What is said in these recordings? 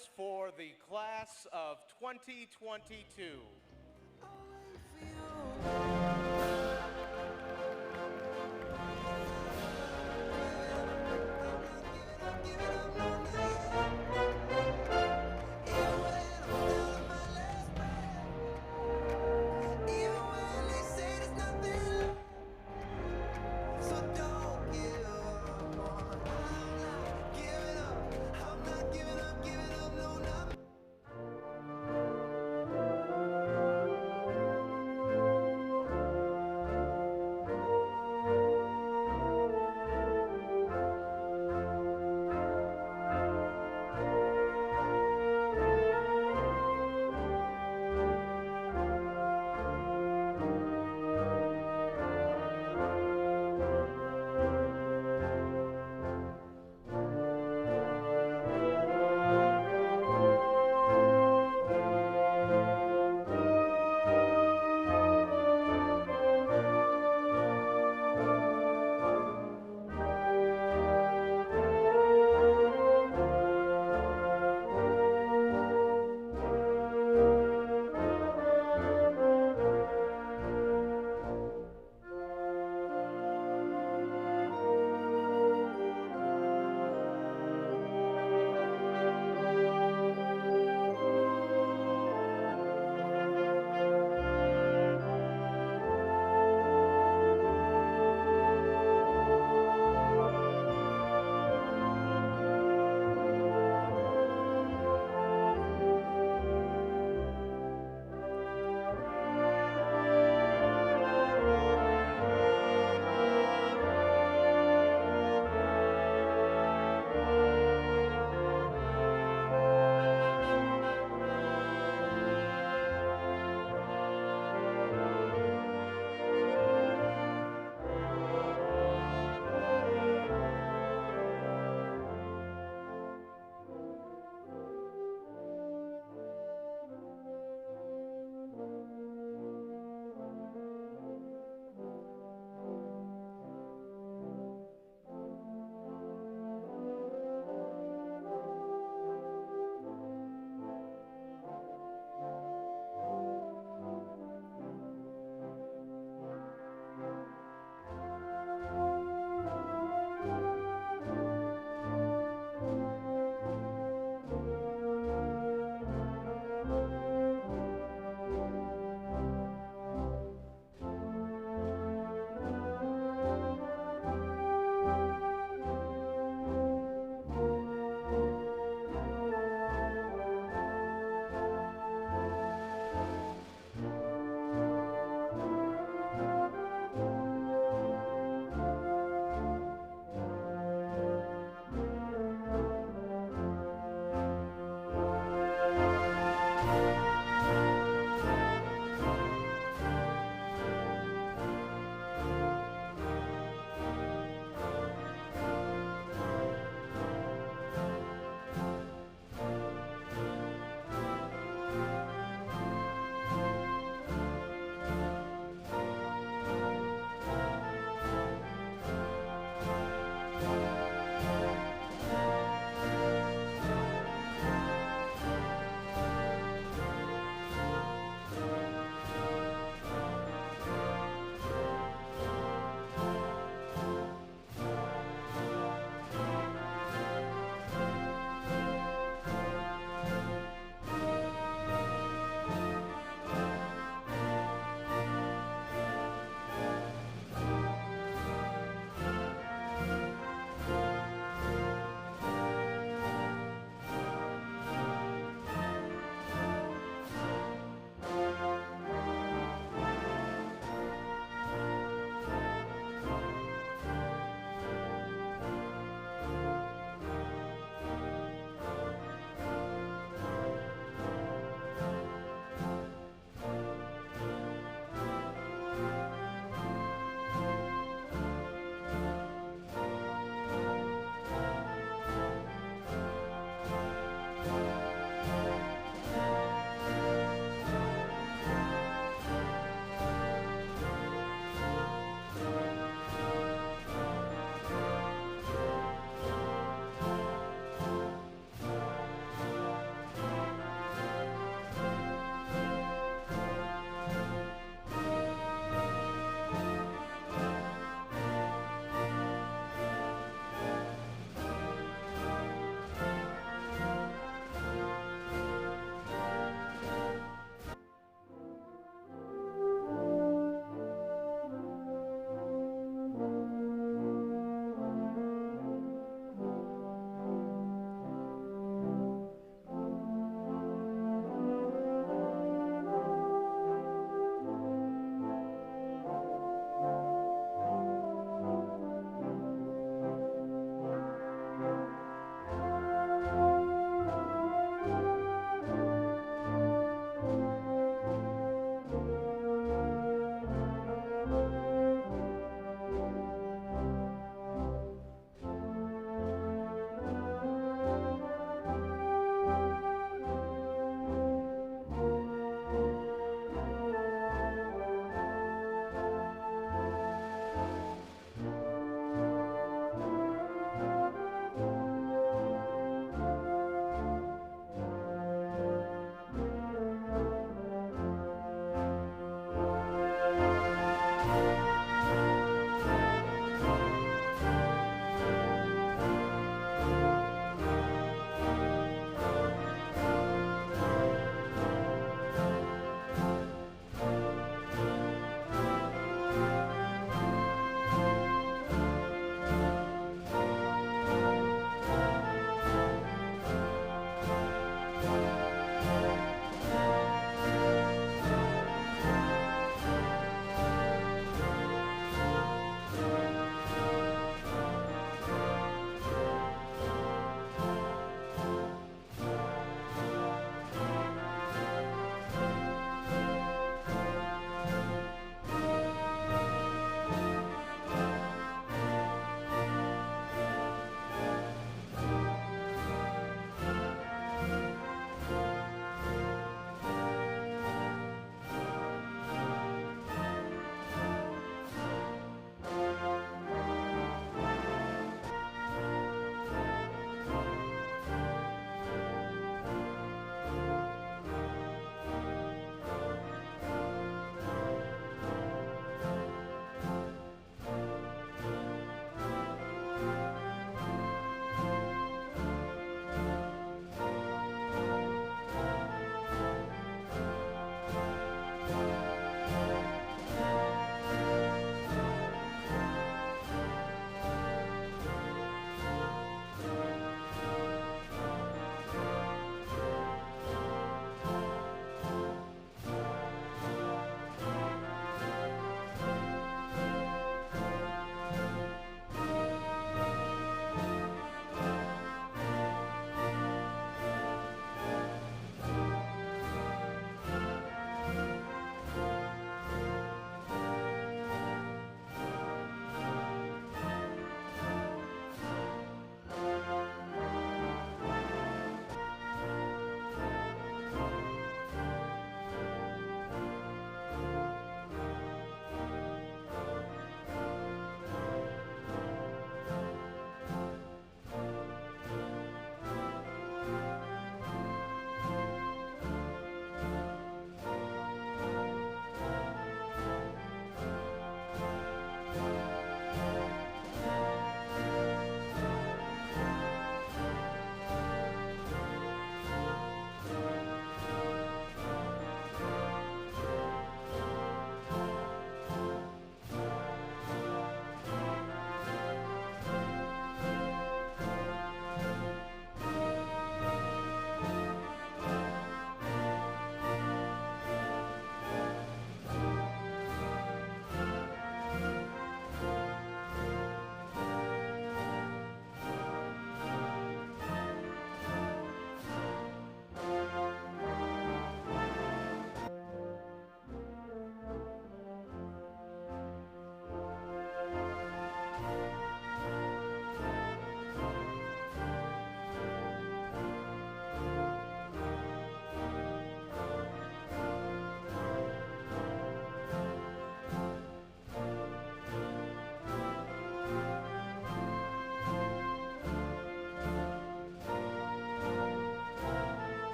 prizes for the class of 2022.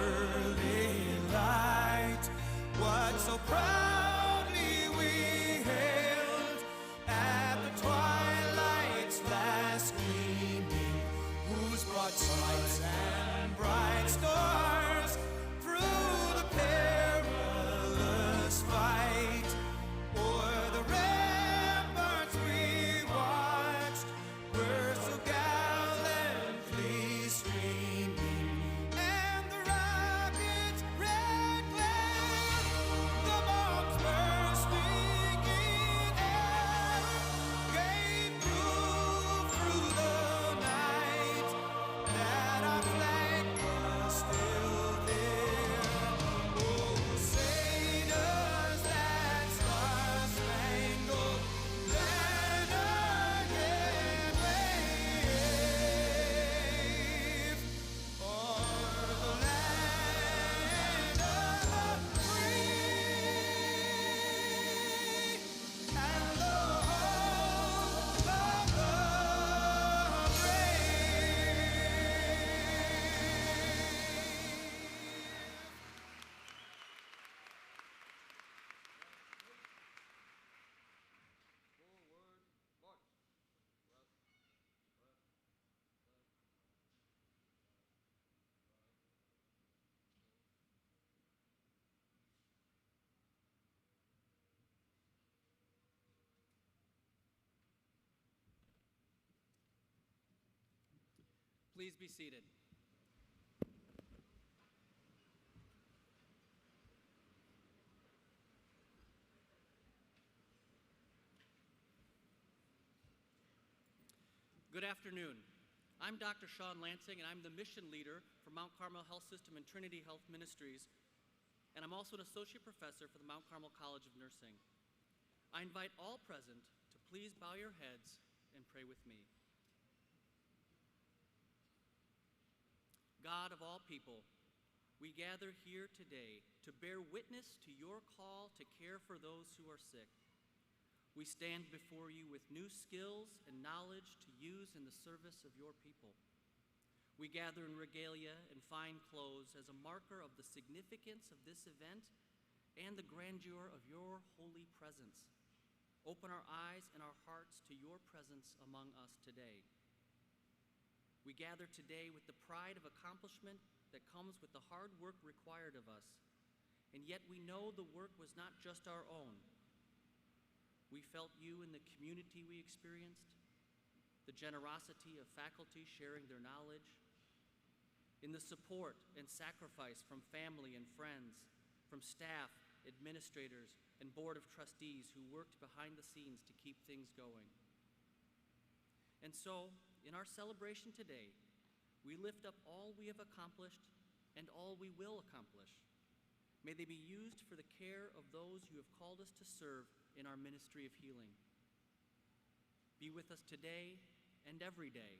early light, what so proudly we hailed at the twilight's last gleaming, whose broad lights and bright stars through the perilous fight o'er the ramparts we watched were so gallantly streaming, and the rocket's red glare, the bombs bursting in air, gave proof through the night that our flag was still there. Oh, say does that star-spangled banner yet wave o'er the land of the free and the home of the Please be seated. Good afternoon. I'm Dr. Sean Lansing, and I'm the mission leader for Mount Carmel Health System and Trinity Health Ministries, and I'm also an associate professor for the Mount Carmel College of Nursing. I invite all present to please bow your heads and pray with me. God of all people, we gather here today to bear witness to your call to care for those who are sick. We stand before you with new skills and knowledge to use in the service of your people. We gather in regalia and fine clothes as a marker of the significance of this event and the grandeur of your holy presence. Open our eyes and our hearts to your presence among us today. We gather today with the pride of accomplishment that comes with the hard work required of us, and yet we know the work was not just our own. We felt you in the community we experienced, the generosity of faculty sharing their knowledge, in the support and sacrifice from family and friends, from staff, administrators, and board of trustees who worked behind the scenes to keep things going. And so, in our celebration today, we lift up all we have accomplished and all we will accomplish. May they be used for the care of those you have called us to serve in our ministry of healing. Be with us today and every day,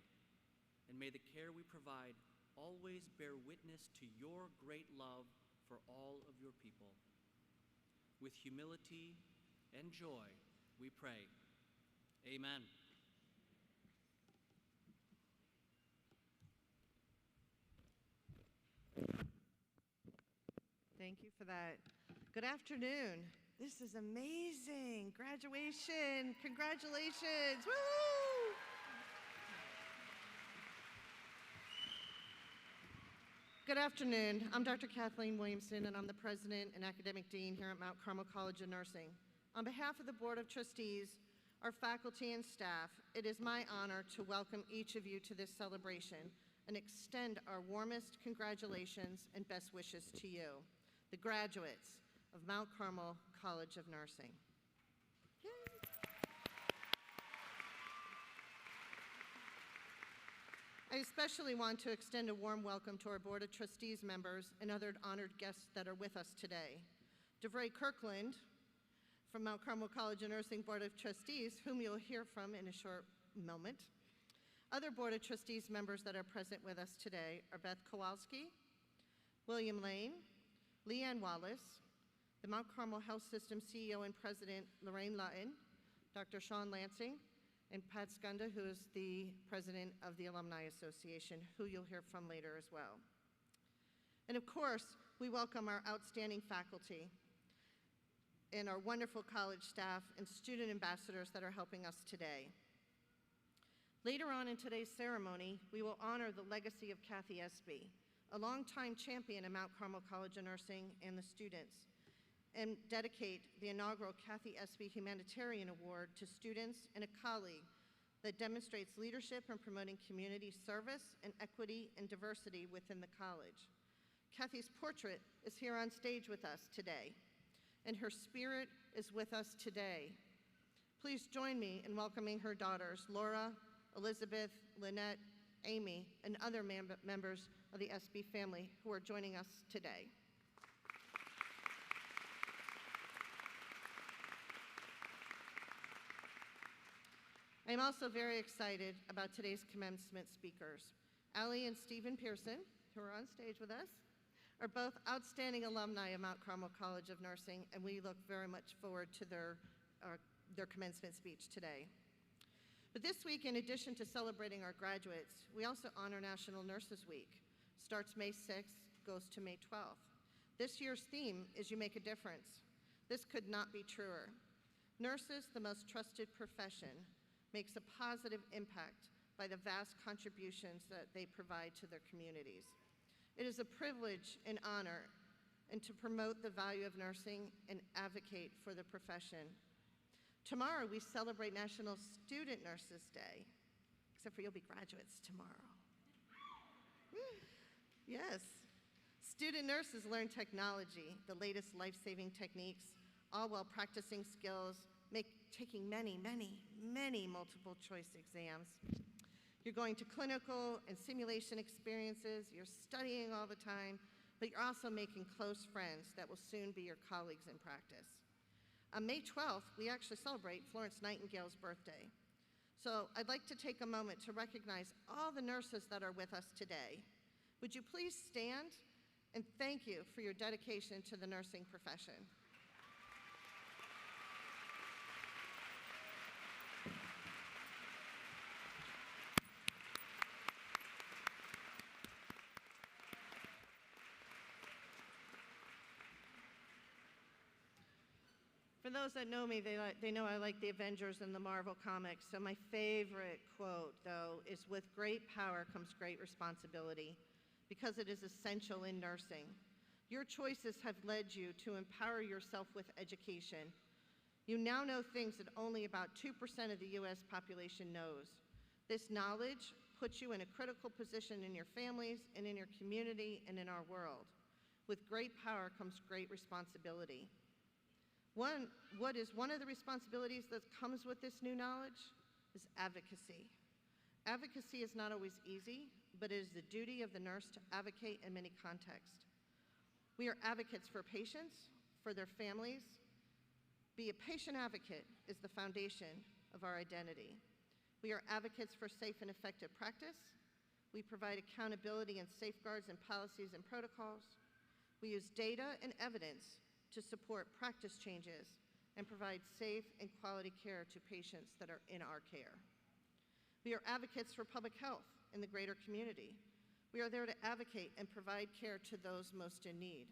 and may the care we provide always bear witness to your great love for all of your people. With humility and joy, we pray. Amen. Thank you for that. Good afternoon. This is amazing. Graduation. Congratulations. Woo! Good afternoon. I'm Dr. Kathleen Williamson, and I'm the President and Academic Dean here at Mount Carmel College of Nursing. On behalf of the Board of Trustees, our faculty and staff, it is my honor to welcome each of you to this celebration and extend our warmest congratulations and best wishes to you, the graduates of Mount Carmel College of Nursing. Yay. I especially want to extend a warm welcome to our Board of Trustees members and other honored guests that are with us today. DeVray Kirkland from Mount Carmel College of Nursing Board of Trustees, whom you'll hear from in a short moment. Other Board of Trustees members that are present with us today are Beth Kowalski, William Lane, Leanne Wallace, the Mount Carmel Health System CEO and President Lorraine Lutton, Dr. Sean Lansing, and Pat Skunda, who is the President of the Alumni Association, who you'll hear from later as well. And of course, we welcome our outstanding faculty and our wonderful college staff and student ambassadors that are helping us today. Later on in today's ceremony, we will honor the legacy of Kathy Espy, a longtime champion at Mount Carmel College of Nursing and the students, and dedicate the inaugural Kathy Espy Humanitarian Award to students and a colleague that demonstrates leadership in promoting community service and equity and diversity within the college. Kathy's portrait is here on stage with us today, and her spirit is with us today. Please join me in welcoming her daughters, Laura, Elizabeth, Lynette, Amy, and other members of the Espy family who are joining us today. I'm also very excited about today's commencement speakers. Allie and Stephen Pearson, who are on stage with us, are both outstanding alumni of Mount Carmel College of Nursing, and we look very much forward to their commencement speech today. But this week, in addition to celebrating our graduates, we also honor National Nurses Week. Starts May 6th, goes to May 12th. This year's theme is You Make a Difference. This could not be truer. Nurses, the most trusted profession, makes a positive impact by the vast contributions that they provide to their communities. It is a privilege and honor and to promote the value of nursing and advocate for the profession. Tomorrow, we celebrate National Student Nurses Day, except for you'll be graduates tomorrow. Yes. Student nurses learn technology, the latest life-saving techniques, all while practicing skills, taking many multiple choice exams. You're going to clinical and simulation experiences, you're studying all the time, but you're also making close friends that will soon be your colleagues in practice. On May 12th, we actually celebrate Florence Nightingale's birthday. So I'd like to take a moment to recognize all the nurses that are with us today. Would you please stand and thank you for your dedication to the nursing profession. For those that know me, they know I like the Avengers and the Marvel comics, so my favorite quote, though, is with great power comes great responsibility, because it is essential in nursing. Your choices have led you to empower yourself with education. You now know things that only about 2% of the U.S. population knows. This knowledge puts you in a critical position in your families and in your community and in our world. With great power comes great responsibility. What is one of the responsibilities that comes with this new knowledge is advocacy. Advocacy is not always easy, but it is the duty of the nurse to advocate in many contexts. We are advocates for patients, for their families. Be a patient advocate is the foundation of our identity. We are advocates for safe and effective practice. We provide accountability and safeguards and policies and protocols. We use data and evidence to support practice changes and provide safe and quality care to patients that are in our care. We are advocates for public health in the greater community. We are there to advocate and provide care to those most in need.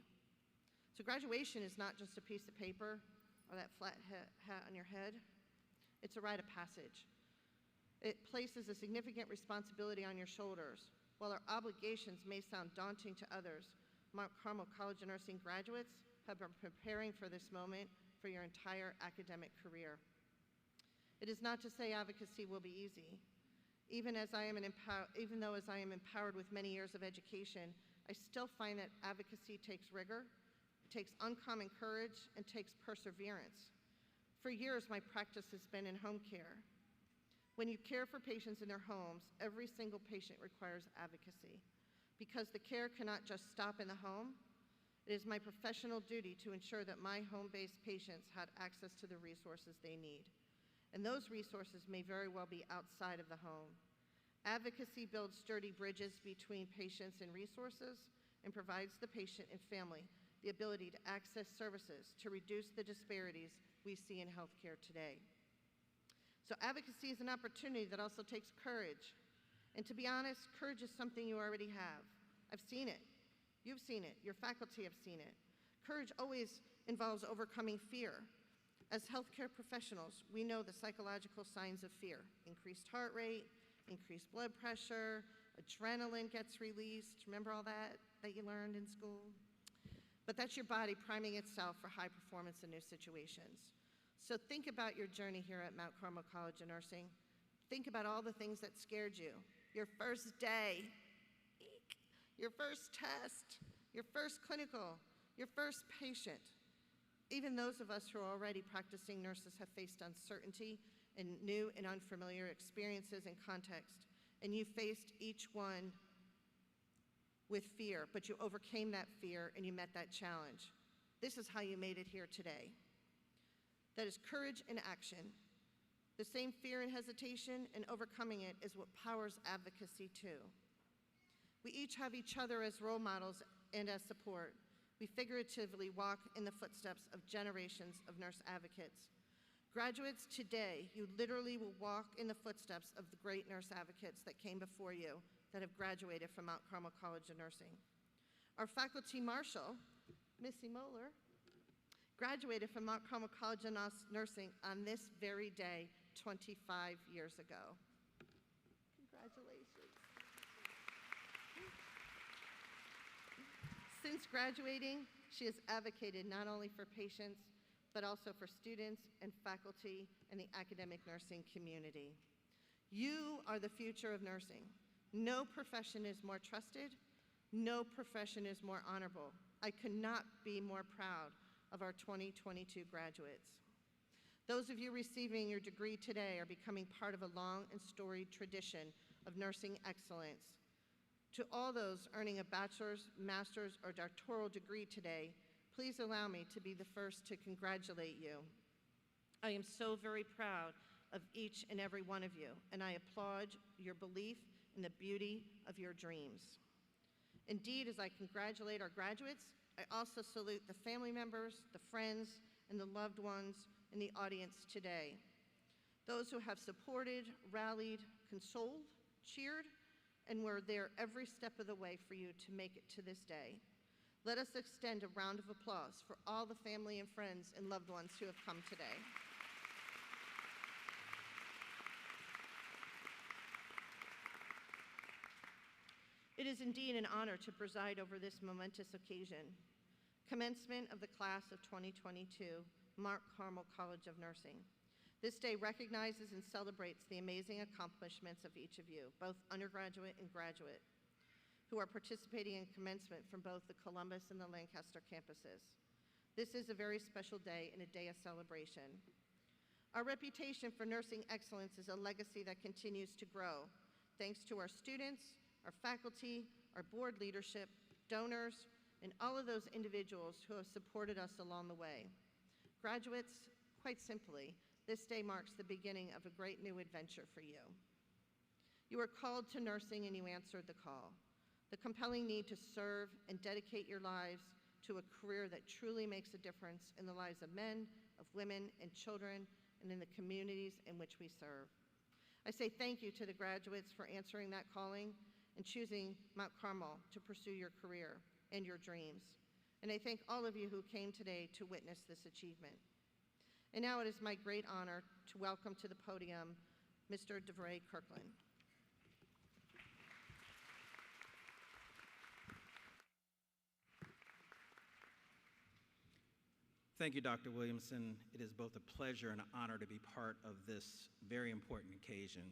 So graduation is not just a piece of paper or that flat hat on your head. It's a rite of passage. It places a significant responsibility on your shoulders. While our obligations may sound daunting to others, Mount Carmel College of Nursing graduates have been preparing for this moment for your entire academic career. It is not to say advocacy will be easy. Even though as I am empowered with many years of education, I still find that advocacy takes rigor, takes uncommon courage, and takes perseverance. For years, my practice has been in home care. When you care for patients in their homes, every single patient requires advocacy. Because the care cannot just stop in the home, it is my professional duty to ensure that my home-based patients had access to the resources they need. And those resources may very well be outside of the home. Advocacy builds sturdy bridges between patients and resources and provides the patient and family the ability to access services to reduce the disparities we see in healthcare today. So advocacy is an opportunity that also takes courage. And to be honest, courage is something you already have. I've seen it. You've seen it. Your faculty have seen it. Courage always involves overcoming fear. As healthcare professionals, we know the psychological signs of fear: increased heart rate, increased blood pressure, adrenaline gets released. Remember all that you learned in school? But that's your body priming itself for high performance in new situations. So think about your journey here at Mount Carmel College of Nursing. Think about all the things that scared you. Your first day, eek, your first test, your first clinical, your first patient. Even those of us who are already practicing nurses have faced uncertainty and new and unfamiliar experiences and context. And you faced each one with fear, but you overcame that fear and you met that challenge. This is how you made it here today. That is courage in action. The same fear and hesitation and overcoming it is what powers advocacy too. We each have each other as role models and as support. We figuratively walk in the footsteps of generations of nurse advocates. Graduates, today, you literally will walk in the footsteps of the great nurse advocates that came before you, that have graduated from Mount Carmel College of Nursing. Our faculty marshal, Missy Moeller, graduated from Mount Carmel College of Nursing on this very day 25 years ago. Congratulations. Since graduating, she has advocated not only for patients, but also for students and faculty and the academic nursing community. You are the future of nursing. No profession is more trusted. No profession is more honorable. I could not be more proud of our 2022 graduates. Those of you receiving your degree today are becoming part of a long and storied tradition of nursing excellence. To all those earning a bachelor's, master's, or doctoral degree today, please allow me to be the first to congratulate you. I am so very proud of each and every one of you, and I applaud your belief in the beauty of your dreams. Indeed, as I congratulate our graduates, I also salute the family members, the friends, and the loved ones in the audience today. Those who have supported, rallied, consoled, cheered, and were there every step of the way for you to make it to this day. Let us extend a round of applause for all the family and friends and loved ones who have come today. It is indeed an honor to preside over this momentous occasion. Commencement of the class of 2022, Mount Carmel College of Nursing. This day recognizes and celebrates the amazing accomplishments of each of you, both undergraduate and graduate, who are participating in commencement from both the Columbus and the Lancaster campuses. This is a very special day and a day of celebration. Our reputation for nursing excellence is a legacy that continues to grow, thanks to our students, our faculty, our board leadership, donors, and all of those individuals who have supported us along the way. Graduates, quite simply, this day marks the beginning of a great new adventure for you. You were called to nursing and you answered the call. The compelling need to serve and dedicate your lives to a career that truly makes a difference in the lives of men, of women, and children, and in the communities in which we serve. I say thank you to the graduates for answering that calling and choosing Mount Carmel to pursue your career and your dreams. And I thank all of you who came today to witness this achievement. And now it is my great honor to welcome to the podium Mr. DeVray Kirkland. Thank you, Dr. Williamson. It is both a pleasure and an honor to be part of this very important occasion.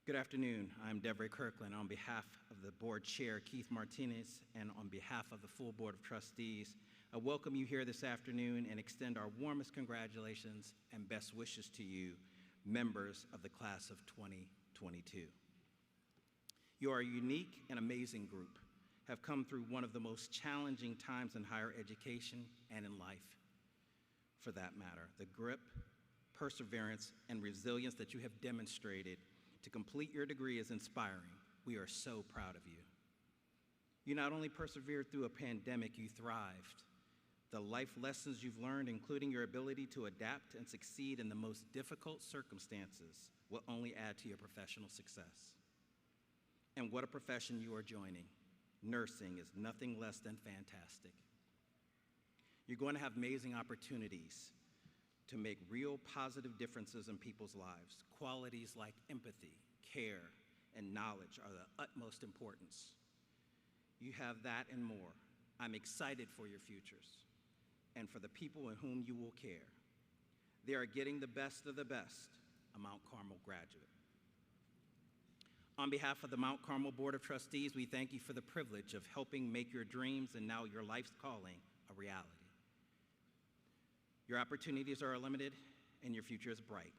Good afternoon. I'm DeVray Kirkland. On behalf of the board chair, Keith Martinez, and on behalf of the full board of trustees, I welcome you here this afternoon and extend our warmest congratulations and best wishes to you, members of the class of 2022. You are a unique and amazing group, have come through one of the most challenging times in higher education and in life, for that matter. The grip, perseverance, and resilience that you have demonstrated to complete your degree is inspiring. We are so proud of you. You not only persevered through a pandemic, you thrived. The life lessons you've learned, including your ability to adapt and succeed in the most difficult circumstances, will only add to your professional success. And what a profession you are joining. nursing is nothing less than fantastic. You're going to have amazing opportunities to make real positive differences in people's lives. Qualities like empathy, care, and knowledge are the utmost importance. You have that and more. I'm excited for your futures and for the people in whom you will care. They are getting the best of the best, a Mount Carmel graduate. On behalf of the Mount Carmel Board of Trustees, we thank you for the privilege of helping make your dreams and now your life's calling a reality. Your opportunities are limited and your future is bright.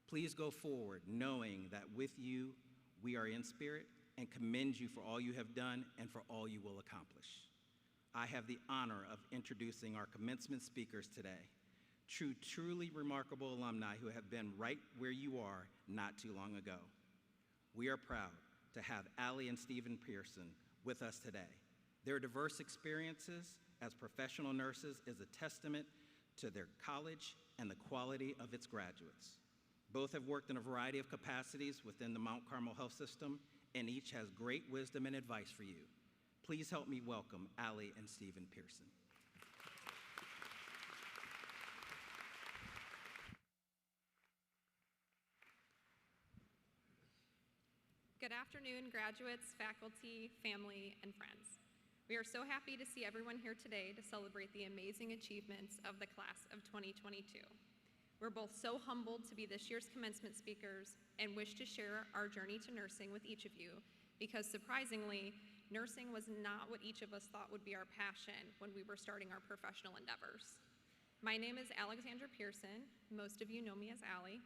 Please go forward knowing that with you, we are in spirit and commend you for all you have done and for all you will accomplish. I have the honor of introducing our commencement speakers today, truly remarkable alumni who have been right where you are not too long ago. We are proud to have Allie and Stephen Pearson with us today. Their diverse experiences as professional nurses is a testament to their college and the quality of its graduates. Both have worked in a variety of capacities within the Mount Carmel Health System, and each has great wisdom and advice for you. Please help me welcome Allie and Stephen Pearson. Good afternoon, graduates, faculty, family, and friends. We are so happy to see everyone here today to celebrate the amazing achievements of the class of 2022. We're both so humbled to be this year's commencement speakers and wish to share our journey to nursing with each of you because surprisingly, nursing was not what each of us thought would be our passion when we were starting our professional endeavors. My name is Alexandra Pearson. Most of you know me as Allie.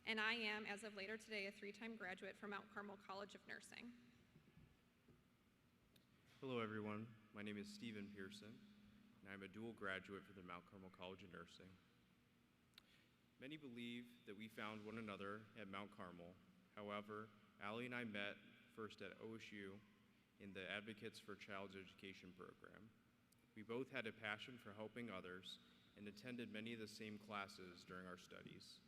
And I am, as of later today, a 3-time graduate from Mount Carmel College of Nursing. Hello everyone, my name is Stephen Pearson, and I'm a dual graduate from the Mount Carmel College of Nursing. Many believe that we found one another at Mount Carmel. However, Allie and I met first at OSU in the Advocates for Child's Education program. We both had a passion for helping others and attended many of the same classes during our studies.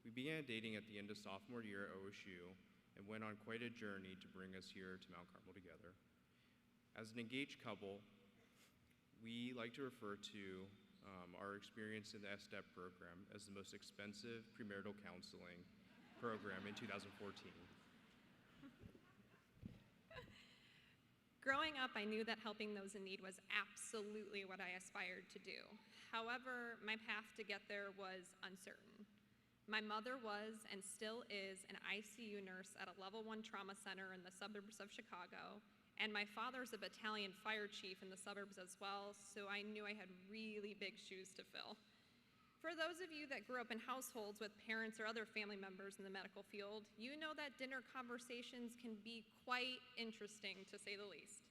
We began dating at the end of sophomore year at OSU and went on quite a journey to bring us here to Mount Carmel together. As an engaged couple, we like to refer to our experience in the STEP program as the most expensive premarital counseling program in 2014. Growing up, I knew that helping those in need was absolutely what I aspired to do. However, my path to get there was uncertain. My mother was and still is an ICU nurse at a level 1 trauma center in the suburbs of Chicago, and my father's a battalion fire chief in the suburbs as well, so I knew I had really big shoes to fill. For those of you that grew up in households with parents or other family members in the medical field, you know that dinner conversations can be quite interesting, to say the least.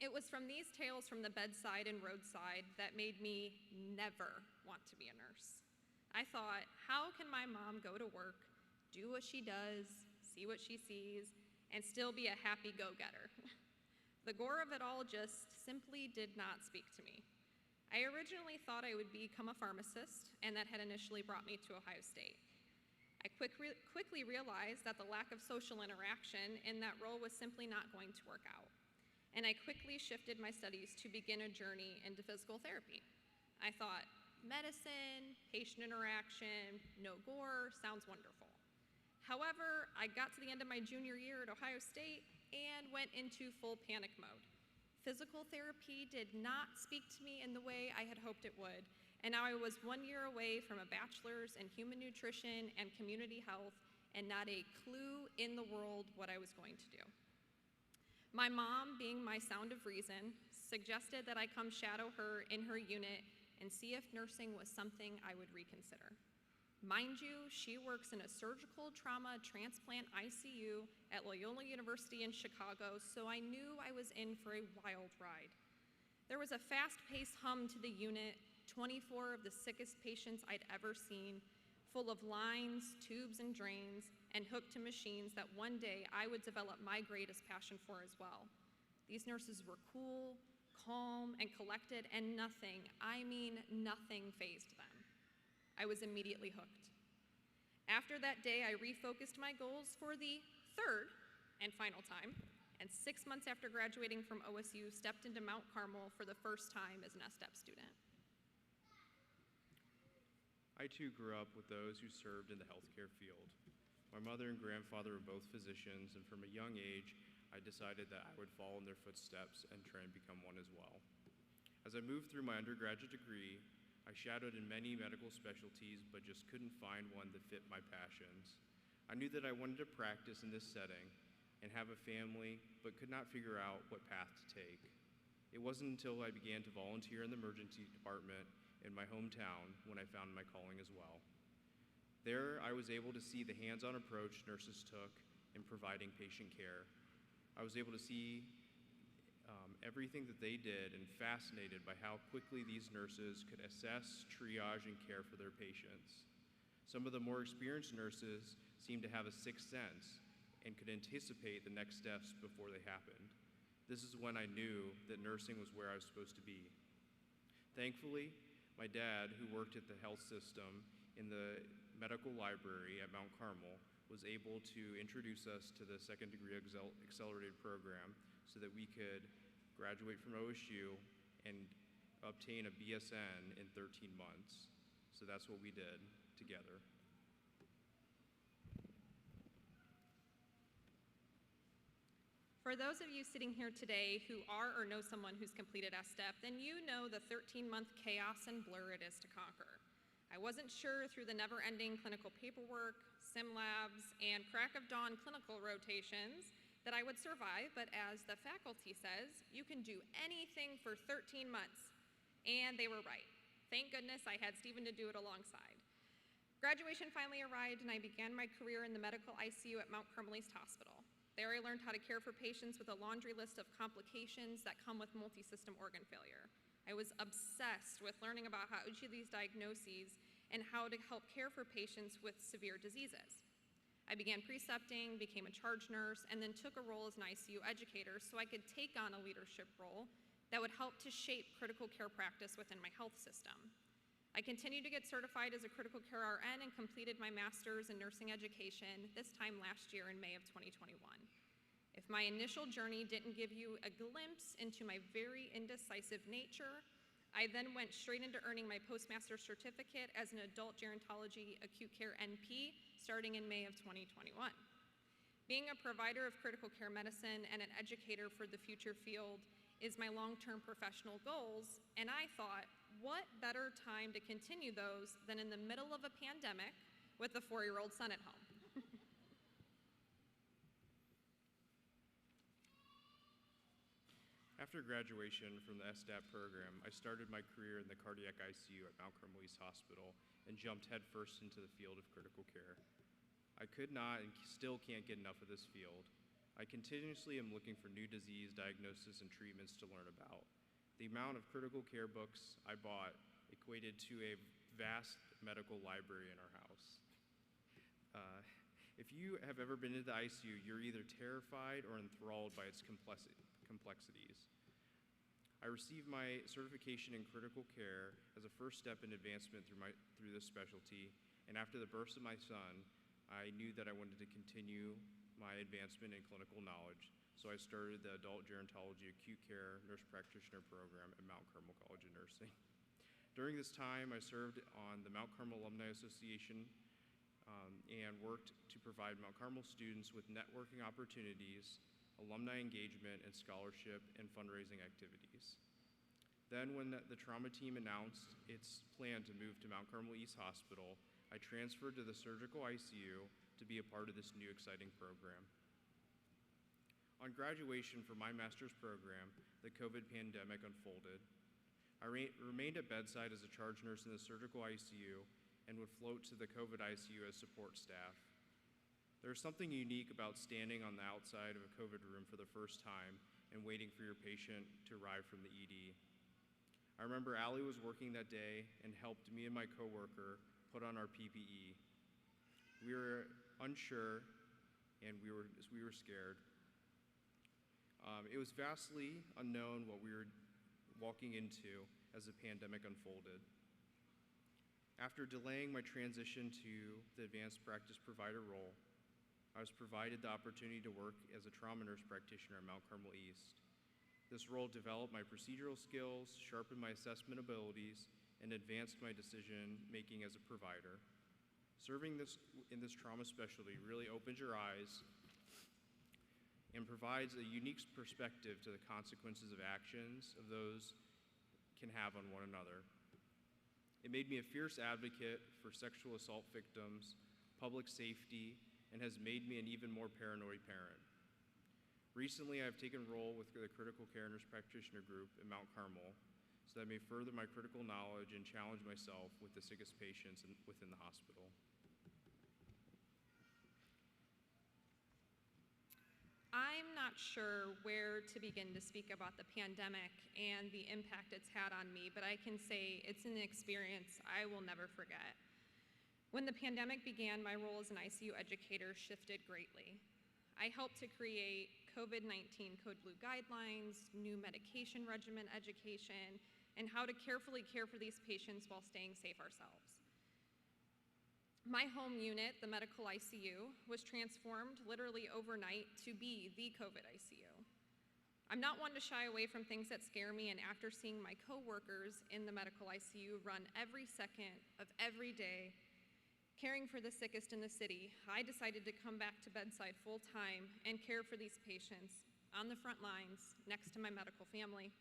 It was from these tales from the bedside and roadside that made me never want to be a nurse. I thought, how can my mom go to work, do what she does, see what she sees, and still be a happy go-getter? The gore of it all just simply did not speak to me. I originally thought I would become a pharmacist, and that had initially brought me to Ohio State. I quickly realized that the lack of social interaction in that role was simply not going to work out. And I quickly shifted my studies to begin a journey into physical therapy. I thought, medicine, patient interaction, no gore, sounds wonderful. However, I got to the end of my junior year at Ohio State and went into full panic mode. Physical therapy did not speak to me in the way I had hoped it would, and now I was 1 year away from a bachelor's in human nutrition and community health and not a clue in the world what I was going to do. My mom, being my sound of reason, suggested that I come shadow her in her unit and see if nursing was something I would reconsider. Mind you, she works in a surgical trauma transplant ICU at Loyola University in Chicago, so I knew I was in for a wild ride. There was a fast-paced hum to the unit, 24 of the sickest patients I'd ever seen, full of lines, tubes, and drains, and hooked to machines that one day I would develop my greatest passion for as well. These nurses were cool, calm, and collected, and nothing, I mean nothing, fazed them. I was immediately hooked. After that day, I refocused my goals for the third and final time and 6 months after graduating from OSU, stepped into Mount Carmel for the first time as an STEP student. I too grew up with those who served in the healthcare field. My mother and grandfather were both physicians, and from a young age, I decided that I would follow in their footsteps and try and become one as well. As I moved through my undergraduate degree, I shadowed in many medical specialties, but just couldn't find one that fit my passions. I knew that I wanted to practice in this setting and have a family, but could not figure out what path to take. It wasn't until I began to volunteer in the emergency department in my hometown when I found my calling as well. There, I was able to see the hands-on approach nurses took in providing patient care. I was able to see everything that they did and fascinated by how quickly these nurses could assess, triage, and care for their patients. Some of the more experienced nurses seemed to have a sixth sense and could anticipate the next steps before they happened. This is when I knew that nursing was where I was supposed to be. Thankfully, my dad, who worked at the health system in the medical library at Mount Carmel, was able to introduce us to the second degree accelerated program so that we could graduate from OSU and obtain a BSN in 13 months. So that's what we did together. For those of you sitting here today who are or know someone who's completed STEP, then you know the 13-month chaos and blur it is to conquer. I wasn't sure through the never-ending clinical paperwork, sim labs, and crack of dawn clinical rotations that I would survive, but as the faculty says, you can do anything for 13 months. And they were right. Thank goodness I had Stephen to do it alongside. Graduation finally arrived, and I began my career in the medical ICU at Mount Carmel East Hospital. There I learned how to care for patients with a laundry list of complications that come with multi-system organ failure. I was obsessed with learning about how each of these diagnoses and how to help care for patients with severe diseases. I began precepting, became a charge nurse, and then took a role as an ICU educator so I could take on a leadership role that would help to shape critical care practice within my health system. I continued to get certified as a critical care RN and completed my master's in nursing education, this time last year in May of 2021. If my initial journey didn't give you a glimpse into my very indecisive nature, I then went straight into earning my postmaster's certificate as an adult gerontology acute care NP starting in May of 2021. Being a provider of critical care medicine and an educator for the future field is my long-term professional goals, and I thought, what better time to continue those than in the middle of a pandemic with a 4-year-old son at home? After graduation from the STAP program, I started my career in the cardiac ICU at Mount Carmel East Hospital and jumped headfirst into the field of critical care. I could not and still can't get enough of this field. I continuously am looking for new disease diagnosis and treatments to learn about. The amount of critical care books I bought equated to a vast medical library in our house. If you have ever been into the ICU, you're either terrified or enthralled by its complexities. I received my certification in critical care as a first step in advancement through this specialty, and after the birth of my son, I knew that I wanted to continue my advancement in clinical knowledge, so I started the Adult Gerontology Acute Care Nurse Practitioner program at Mount Carmel College of Nursing. During this time, I served on the Mount Carmel Alumni Association and worked to provide Mount Carmel students with networking opportunities, alumni engagement, and scholarship and fundraising activities. Then when the trauma team announced its plan to move to Mount Carmel East Hospital, I transferred to the surgical ICU to be a part of this new exciting program. On graduation from my master's program, the COVID pandemic unfolded. I remained at bedside as a charge nurse in the surgical ICU and would float to the COVID ICU as support staff. There's something unique about standing on the outside of a COVID room for the first time and waiting for your patient to arrive from the ED. I remember Allie was working that day and helped me and my coworker put on our PPE. We were unsure and we were scared. It was vastly unknown what we were walking into as the pandemic unfolded. After delaying my transition to the advanced practice provider role, I was provided the opportunity to work as a trauma nurse practitioner at Mount Carmel East. This role developed my procedural skills, sharpened my assessment abilities, and advanced my decision-making as a provider. Serving in this trauma specialty really opens your eyes and provides a unique perspective to the consequences of actions of those can have on one another. It made me a fierce advocate for sexual assault victims, public safety, and has made me an even more paranoid parent. Recently, I have taken role with the Critical Care Nurse Practitioner Group at Mount Carmel so that I may further my critical knowledge and challenge myself with the sickest patients within the hospital. I'm not sure where to begin to speak about the pandemic and the impact it's had on me, but I can say it's an experience I will never forget. When the pandemic began, my role as an ICU educator shifted greatly. I helped to create COVID-19 Code Blue guidelines, new medication regimen education, and how to carefully care for these patients while staying safe ourselves. My home unit, the medical ICU, was transformed literally overnight to be the COVID ICU. I'm not one to shy away from things that scare me, and after seeing my coworkers in the medical ICU run every second of every day, caring for the sickest in the city, I decided to come back to bedside full time and care for these patients on the front lines next to my medical family.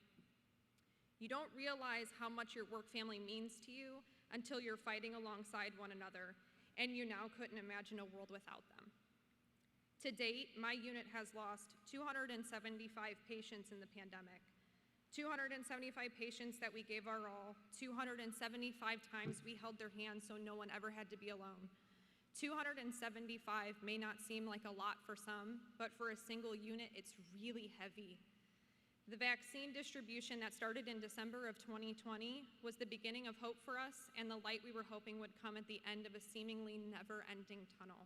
You don't realize how much your work family means to you until you're fighting alongside one another, and you now couldn't imagine a world without them. To date, my unit has lost 275 patients in the pandemic. 275 patients that we gave our all, 275 times we held their hands so no one ever had to be alone. 275 may not seem like a lot for some, but for a single unit, it's really heavy. The vaccine distribution that started in December of 2020 was the beginning of hope for us and the light we were hoping would come at the end of a seemingly never-ending tunnel.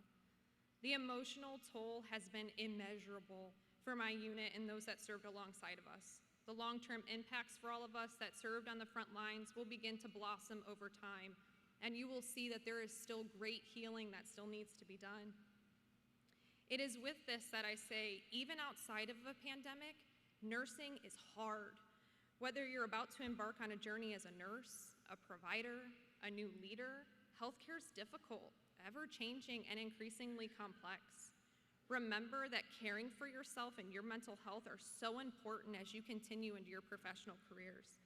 The emotional toll has been immeasurable for my unit and those that served alongside of us. The long-term impacts for all of us that served on the front lines will begin to blossom over time, and you will see that there is still great healing that still needs to be done. It is with this that I say, even outside of a pandemic, nursing is hard. Whether you're about to embark on a journey as a nurse, a provider, a new leader, healthcare is difficult, ever-changing, and increasingly complex. Remember that caring for yourself and your mental health are so important as you continue into your professional careers.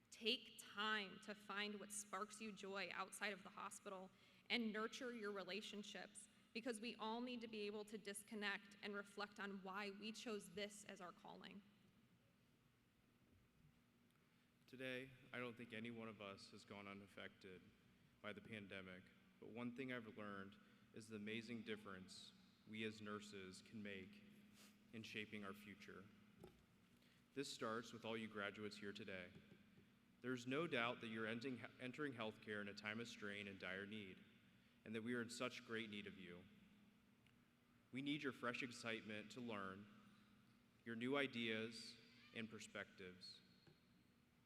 Take time to find what sparks you joy outside of the hospital and nurture your relationships, because we all need to be able to disconnect and reflect on why we chose this as our calling. Today, I don't think any one of us has gone unaffected by the pandemic, but one thing I've learned is the amazing difference we as nurses can make in shaping our future. This starts with all you graduates here today. There's no doubt that you're entering healthcare in a time of strain and dire need, and that we are in such great need of you. We need your fresh excitement to learn, your new ideas and perspectives.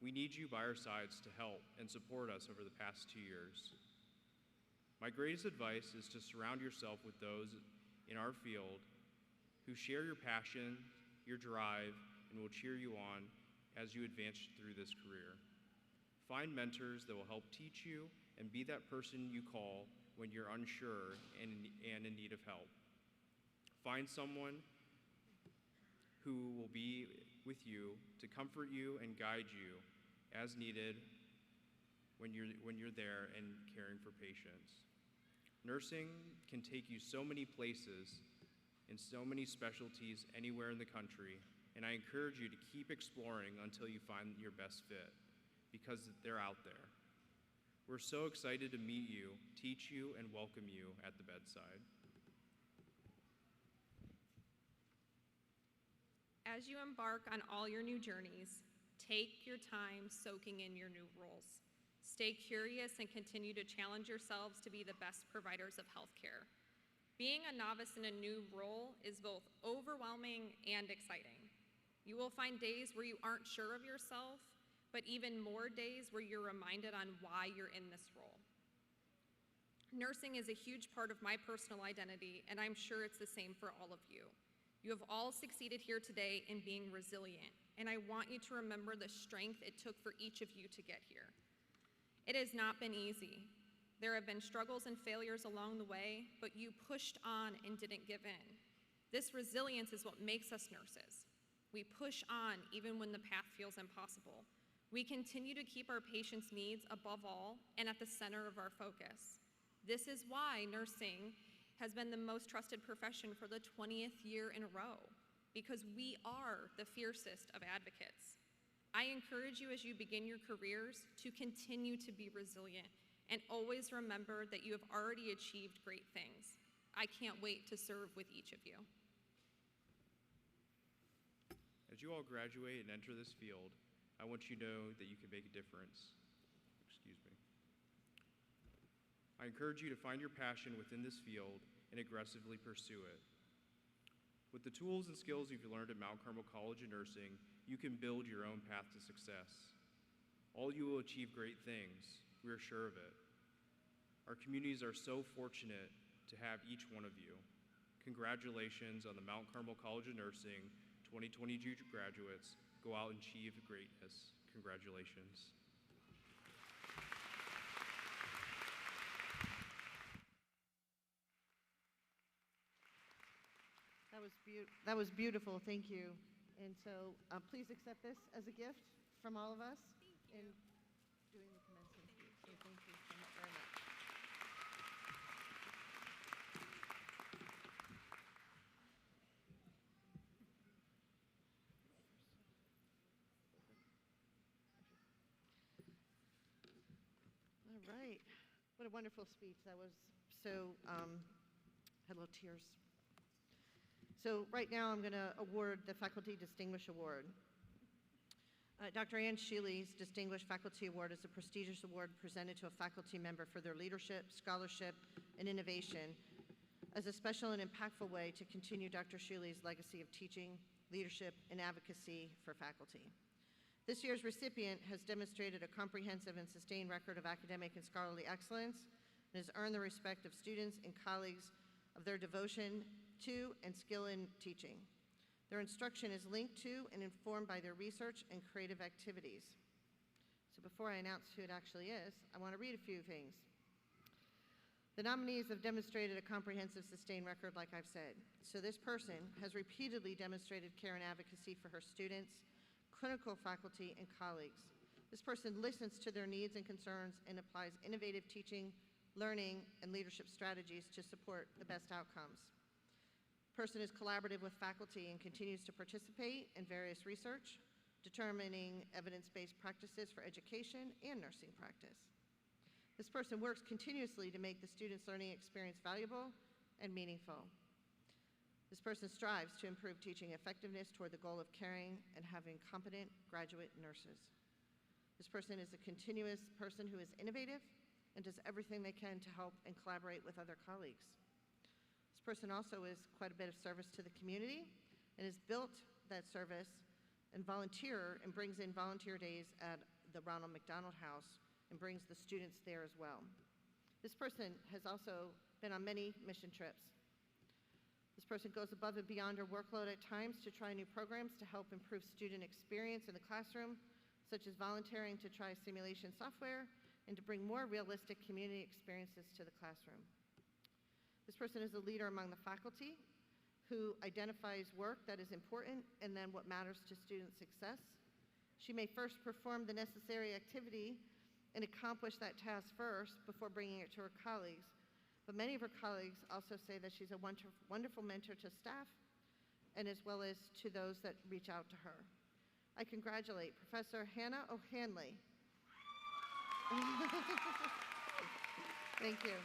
We need you by our sides to help and support us over the past 2 years. My greatest advice is to surround yourself with those in our field who share your passion, your drive, and will cheer you on as you advance through this career. Find mentors that will help teach you and be that person you call when you're unsure and in need of help. Find someone who will be with you to comfort you and guide you as needed when you're there and caring for patients. Nursing can take you so many places in so many specialties anywhere in the country, and I encourage you to keep exploring until you find your best fit, because they're out there. We're so excited to meet you, teach you, and welcome you at the bedside. As you embark on all your new journeys, take your time soaking in your new roles. Stay curious and continue to challenge yourselves to be the best providers of healthcare. Being a novice in a new role is both overwhelming and exciting. You will find days where you aren't sure of yourself, but even more days where you're reminded on why you're in this role. Nursing is a huge part of my personal identity, and I'm sure it's the same for all of you. You have all succeeded here today in being resilient, and I want you to remember the strength it took for each of you to get here. It has not been easy. There have been struggles and failures along the way, but you pushed on and didn't give in. This resilience is what makes us nurses. We push on even when the path feels impossible. We continue to keep our patients' needs above all and at the center of our focus. This is why nursing has been the most trusted profession for the 20th year in a row, because we are the fiercest of advocates. I encourage you as you begin your careers to continue to be resilient and always remember that you have already achieved great things. I can't wait to serve with each of you. As you all graduate and enter this field, I want you to know that you can make a difference. Excuse me. I encourage you to find your passion within this field and aggressively pursue it. With the tools and skills you've learned at Mount Carmel College of Nursing, you can build your own path to success. All you will achieve great things, we are sure of it. Our communities are so fortunate to have each one of you. Congratulations on the Mount Carmel College of Nursing 2022 graduates. Go out and achieve greatness. Congratulations. That was beautiful, thank you. And so please accept this as a gift from all of us in doing the commencement speech. So thank you so much, very much. All right, what a wonderful speech. That was so, had little tears. So right now I'm going to award the Faculty Distinguished Award. Dr. Ann Sheely's Distinguished Faculty Award is a prestigious award presented to a faculty member for their leadership, scholarship, and innovation as a special and impactful way to continue Dr. Sheely's legacy of teaching, leadership, and advocacy for faculty. This year's recipient has demonstrated a comprehensive and sustained record of academic and scholarly excellence and has earned the respect of students and colleagues of their devotion to and skill in teaching. Their instruction is linked to and informed by their research and creative activities. So before I announce who it actually is, I want to read a few things. The nominees have demonstrated a comprehensive, sustained record, like I've said. So this person has repeatedly demonstrated care and advocacy for her students, clinical faculty, and colleagues. This person listens to their needs and concerns and applies innovative teaching, learning, and leadership strategies to support the best outcomes. Person is collaborative with faculty and continues to participate in various research, determining evidence-based practices for education and nursing practice. This person works continuously to make the student's learning experience valuable and meaningful. This person strives to improve teaching effectiveness toward the goal of caring and having competent graduate nurses. This person is a continuous person who is innovative and does everything they can to help and collaborate with other colleagues. This person also is quite a bit of service to the community and has built that service and brings in volunteer days at the Ronald McDonald House and brings the students there as well. This person has also been on many mission trips. This person goes above and beyond her workload at times to try new programs to help improve student experience in the classroom, such as volunteering to try simulation software and to bring more realistic community experiences to the classroom. This person is a leader among the faculty who identifies work that is important and then what matters to student success. She may first perform the necessary activity and accomplish that task first before bringing it to her colleagues. But many of her colleagues also say that she's a wonderful mentor to staff and as well as to those that reach out to her. I congratulate Professor Hannah O'Hanley. Thank you.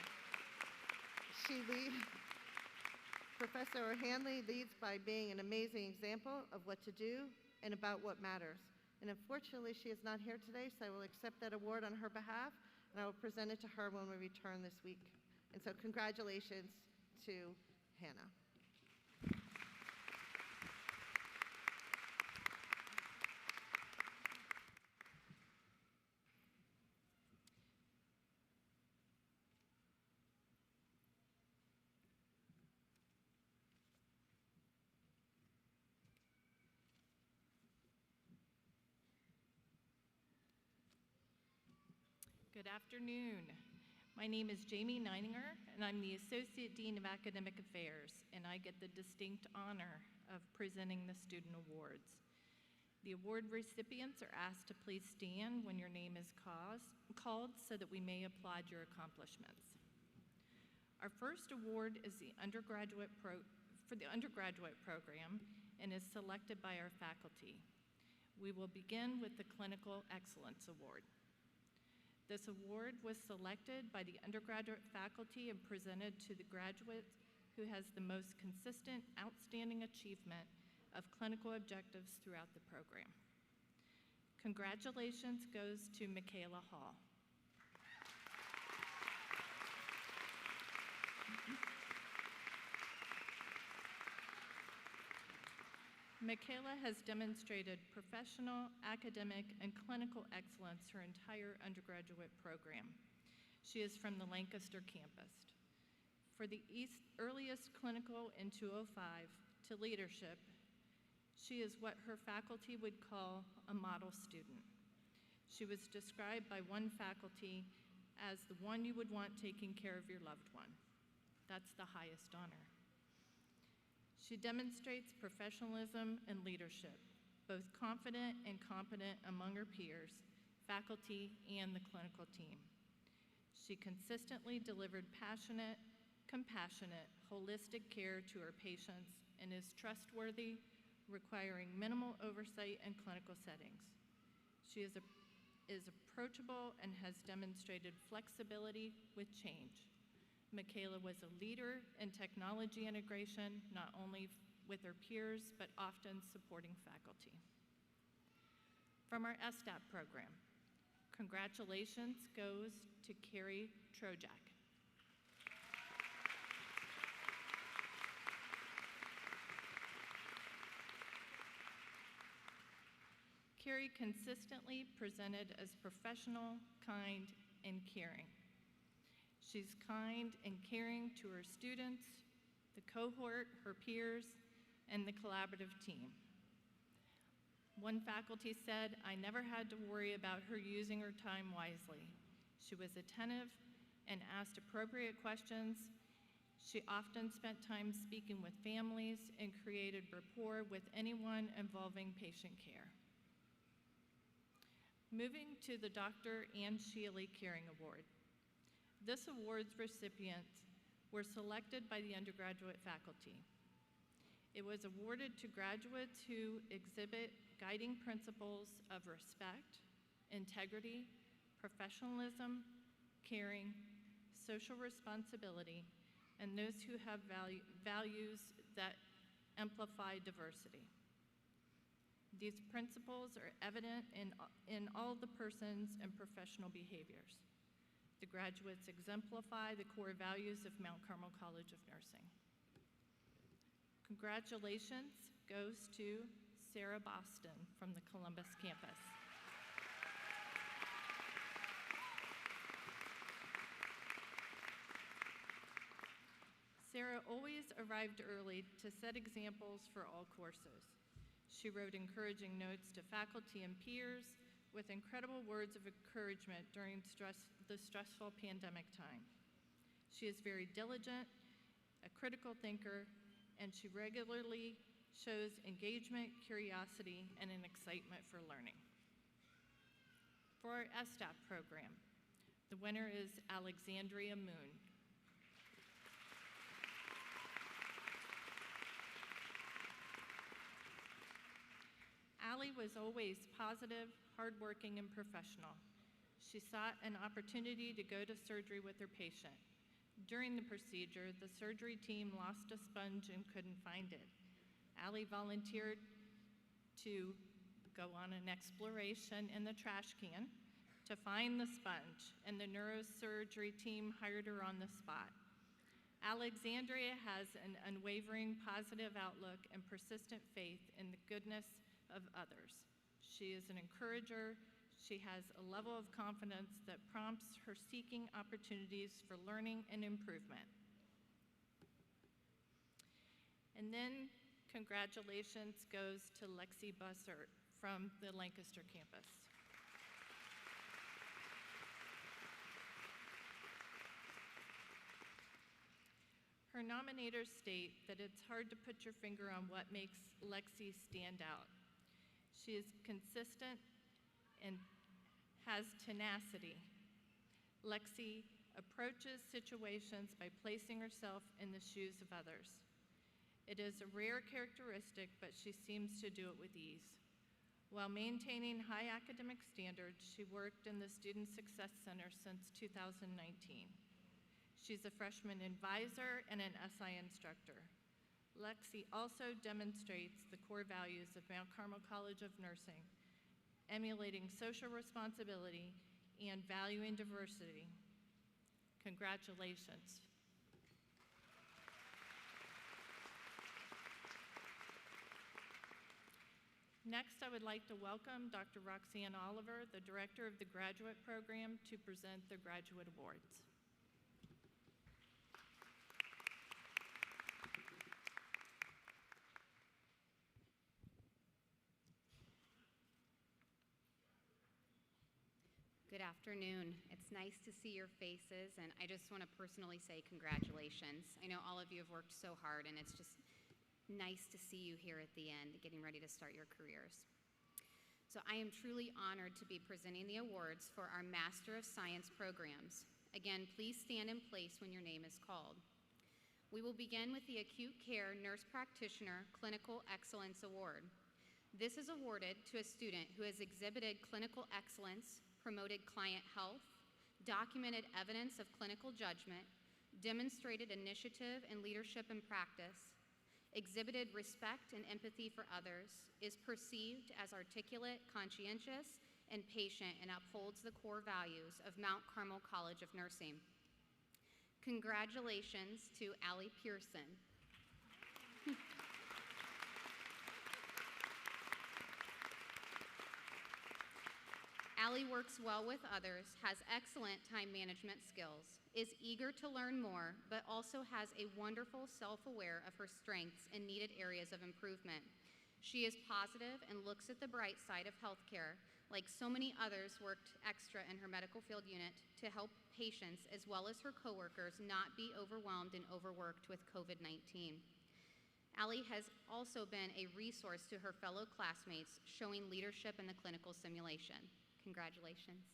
Professor O'Hanley leads by being an amazing example of what to do and about what matters. And unfortunately, she is not here today, so I will accept that award on her behalf, and I will present it to her when we return this week. And so congratulations to Hannah. Good afternoon. My name is Jamie Neininger, and I'm the Associate Dean of Academic Affairs, and I get the distinct honor of presenting the student awards. The award recipients are asked to please stand when your name is called so that we may applaud your accomplishments. Our first award is for the undergraduate program and is selected by our faculty. We will begin with the Clinical Excellence Award. This award was selected by the undergraduate faculty and presented to the graduate who has the most consistent, outstanding achievement of clinical objectives throughout the program. Congratulations goes to Michaela Hall. Michaela has demonstrated professional, academic, and clinical excellence her entire undergraduate program. She is from the Lancaster campus. For the earliest clinical in 205 to leadership, she is what her faculty would call a model student. She was described by one faculty as the one you would want taking care of your loved one. That's the highest honor. She demonstrates professionalism and leadership, both confident and competent among her peers, faculty, and the clinical team. She consistently delivered passionate, compassionate, holistic care to her patients and is trustworthy, requiring minimal oversight in clinical settings. She is approachable and has demonstrated flexibility with change. Michaela was a leader in technology integration, not only with her peers, but often supporting faculty. From our STAP program, congratulations goes to Carrie Trojak. Carrie consistently presented as professional, kind, and caring. She's kind and caring to her students, the cohort, her peers, and the collaborative team. One faculty said, "I never had to worry about her using her time wisely. She was attentive and asked appropriate questions. She often spent time speaking with families and created rapport with anyone involving patient care." Moving to the Dr. Ann Shealy Caring Award. This award's recipients were selected by the undergraduate faculty. It was awarded to graduates who exhibit guiding principles of respect, integrity, professionalism, caring, social responsibility, and those who have values that amplify diversity. These principles are evident in all the persons and professional behaviors. The graduates exemplify the core values of Mount Carmel College of Nursing. Congratulations goes to Sarah Boston from the Columbus campus. Sarah always arrived early to set examples for all courses. She wrote encouraging notes to faculty and peers with incredible words of encouragement during the stressful pandemic time. She is very diligent, a critical thinker, and she regularly shows engagement, curiosity, and an excitement for learning. For our STAP program, the winner is Alexandria Moon. Allie was always positive, hardworking, and professional. She sought an opportunity to go to surgery with her patient. During the procedure, the surgery team lost a sponge and couldn't find it. Allie volunteered to go on an exploration in the trash can to find the sponge, and the neurosurgery team hired her on the spot. Alexandria has an unwavering positive outlook and persistent faith in the goodness of others. She is an encourager. She has a level of confidence that prompts her seeking opportunities for learning and improvement. And then congratulations goes to Lexi Bussert from the Lancaster campus. Her nominators state that it's hard to put your finger on what makes Lexi stand out. She is consistent and has tenacity. Lexi approaches situations by placing herself in the shoes of others. It is a rare characteristic, but she seems to do it with ease. While maintaining high academic standards, she worked in the Student Success Center since 2019. She's a freshman advisor and an SI instructor. Lexi also demonstrates the core values of Mount Carmel College of Nursing, emulating social responsibility and valuing diversity. Congratulations. Next, I would like to welcome Dr. Roxanne Oliver, the Director of the Graduate Program, to present the graduate awards. Good afternoon. It's nice to see your faces, and I just want to personally say congratulations. I know all of you have worked so hard, and it's just nice to see you here at the end, getting ready to start your careers. So I am truly honored to be presenting the awards for our Master of Science programs. Again, please stand in place when your name is called. We will begin with the Acute Care Nurse Practitioner Clinical Excellence Award. This is awarded to a student who has exhibited clinical excellence, promoted client health, documented evidence of clinical judgment, demonstrated initiative and leadership in practice, exhibited respect and empathy for others, is perceived as articulate, conscientious, and patient, and upholds the core values of Mount Carmel College of Nursing. Congratulations to Allie Pearson. Allie works well with others, has excellent time management skills, is eager to learn more, but also has a wonderful self-aware of her strengths and needed areas of improvement. She is positive and looks at the bright side of healthcare. Like so many others, worked extra in her medical field unit to help patients as well as her coworkers not be overwhelmed and overworked with COVID-19. Allie has also been a resource to her fellow classmates, showing leadership in the clinical simulation. Congratulations.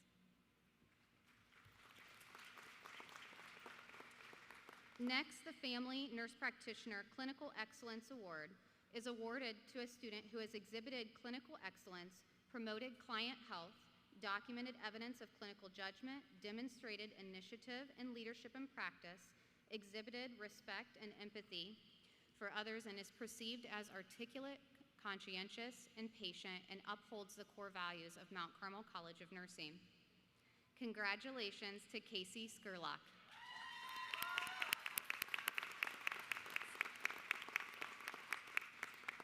Next, the Family Nurse Practitioner Clinical Excellence Award is awarded to a student who has exhibited clinical excellence, promoted client health, documented evidence of clinical judgment, demonstrated initiative and leadership in practice, exhibited respect and empathy for others, and is perceived as articulate, conscientious, and patient, and upholds the core values of Mount Carmel College of Nursing. Congratulations to Casey Skurlock.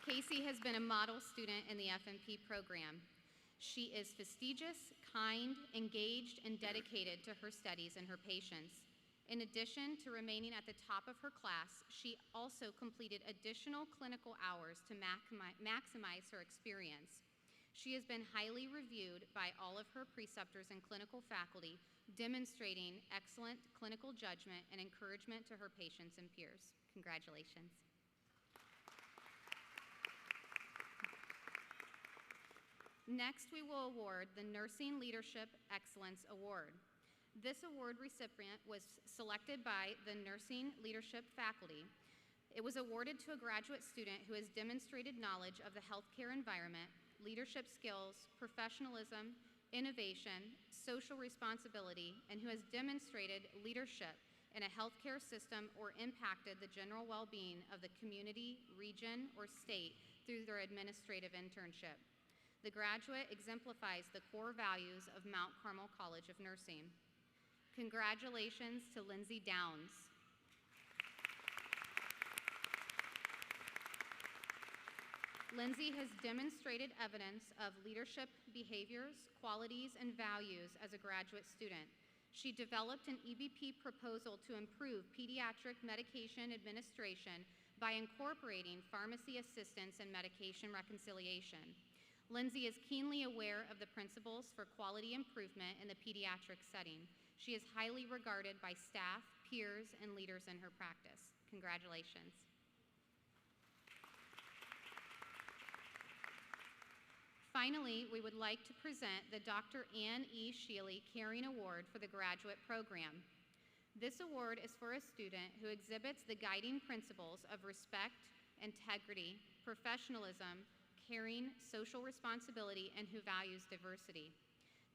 Casey has been a model student in the FNP program. She is fastidious, kind, engaged, and dedicated to her studies and her patients. In addition to remaining at the top of her class, she also completed additional clinical hours to maximize her experience. She has been highly reviewed by all of her preceptors and clinical faculty, demonstrating excellent clinical judgment and encouragement to her patients and peers. Congratulations. Next, we will award the Nursing Leadership Excellence Award. This award recipient was selected by the nursing leadership faculty. It was awarded to a graduate student who has demonstrated knowledge of the healthcare environment, leadership skills, professionalism, innovation, social responsibility, and who has demonstrated leadership in a healthcare system or impacted the general well-being of the community, region, or state through their administrative internship. The graduate exemplifies the core values of Mount Carmel College of Nursing. Congratulations to Lindsay Downs. Lindsay has demonstrated evidence of leadership behaviors, qualities, and values as a graduate student. She developed an EBP proposal to improve pediatric medication administration by incorporating pharmacy assistance and medication reconciliation. Lindsay is keenly aware of the principles for quality improvement in the pediatric setting. She is highly regarded by staff, peers, and leaders in her practice. Congratulations. Finally, we would like to present the Dr. Ann E. Shealy Caring Award for the graduate program. This award is for a student who exhibits the guiding principles of respect, integrity, professionalism, caring, social responsibility, and who values diversity.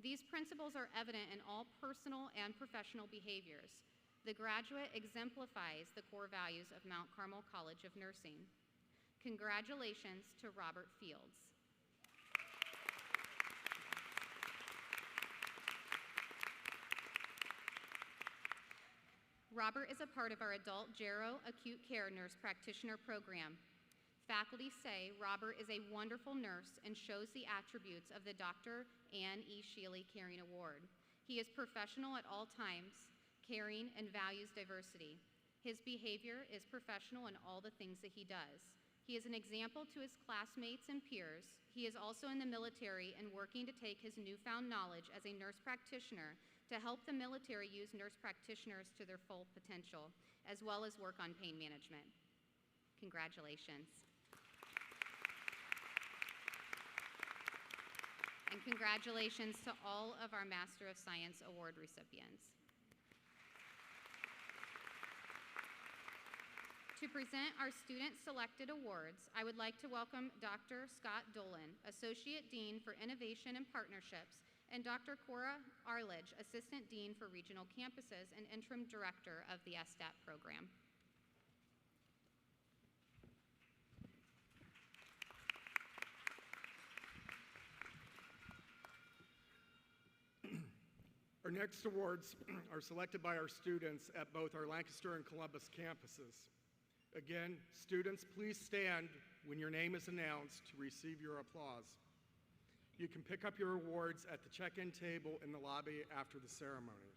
These principles are evident in all personal and professional behaviors. The graduate exemplifies the core values of Mount Carmel College of Nursing. Congratulations to Robert Fields. Robert is a part of our adult Gero Acute Care Nurse Practitioner program. Faculty say Robert is a wonderful nurse and shows the attributes of the Dr. Ann E. Shealy Caring Award. He is professional at all times, caring, and values diversity. His behavior is professional in all the things that he does. He is an example to his classmates and peers. He is also in the military and working to take his newfound knowledge as a nurse practitioner to help the military use nurse practitioners to their full potential, as well as work on pain management. Congratulations. And congratulations to all of our Master of Science Award recipients. To present our student-selected awards, I would like to welcome Dr. Scott Dolan, Associate Dean for Innovation and Partnerships, and Dr. Cora Arledge, Assistant Dean for Regional Campuses and Interim Director of the SDAP program. Our next awards are selected by our students at both our Lancaster and Columbus campuses. Again, students, please stand when your name is announced to receive your applause. You can pick up your awards at the check-in table in the lobby after the ceremony.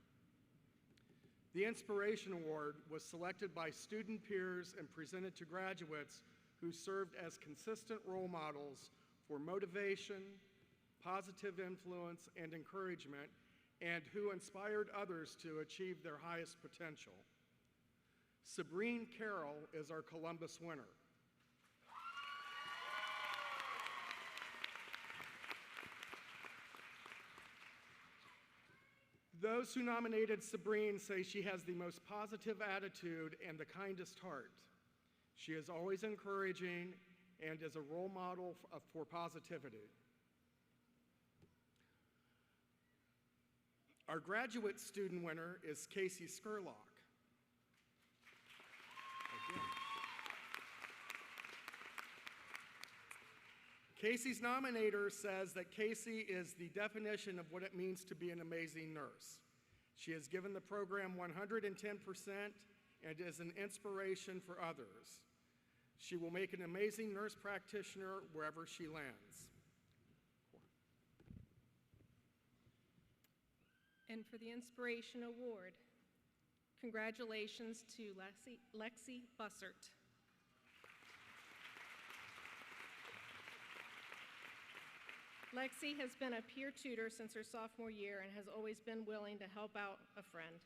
The Inspiration Award was selected by student peers and presented to graduates who served as consistent role models for motivation, positive influence, and encouragement, and who inspired others to achieve their highest potential. Sabrine Carroll is our Columbus winner. Those who nominated Sabrine say she has the most positive attitude and the kindest heart. She is always encouraging and is a role model for positivity. Our graduate student winner is Casey Skurlock. Casey's nominator says that Casey is the definition of what it means to be an amazing nurse. She has given the program 110% and is an inspiration for others. She will make an amazing nurse practitioner wherever she lands. And for the Inspiration Award, congratulations to Lexi Bussert. Lexi has been a peer tutor since her sophomore year and has always been willing to help out a friend.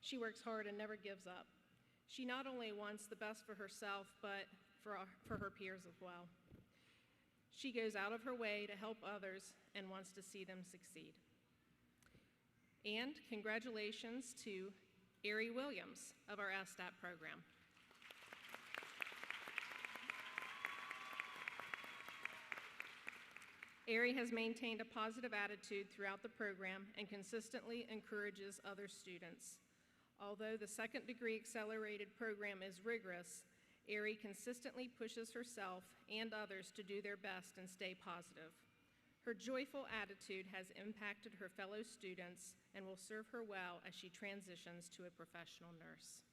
She works hard and never gives up. She not only wants the best for herself, but for her peers as well. She goes out of her way to help others and wants to see them succeed. And congratulations to Ari Williams of our SDAP program. Ari has maintained a positive attitude throughout the program and consistently encourages other students. Although the second degree accelerated program is rigorous, Ari consistently pushes herself and others to do their best and stay positive. Her joyful attitude has impacted her fellow students and will serve her well as she transitions to a professional nurse.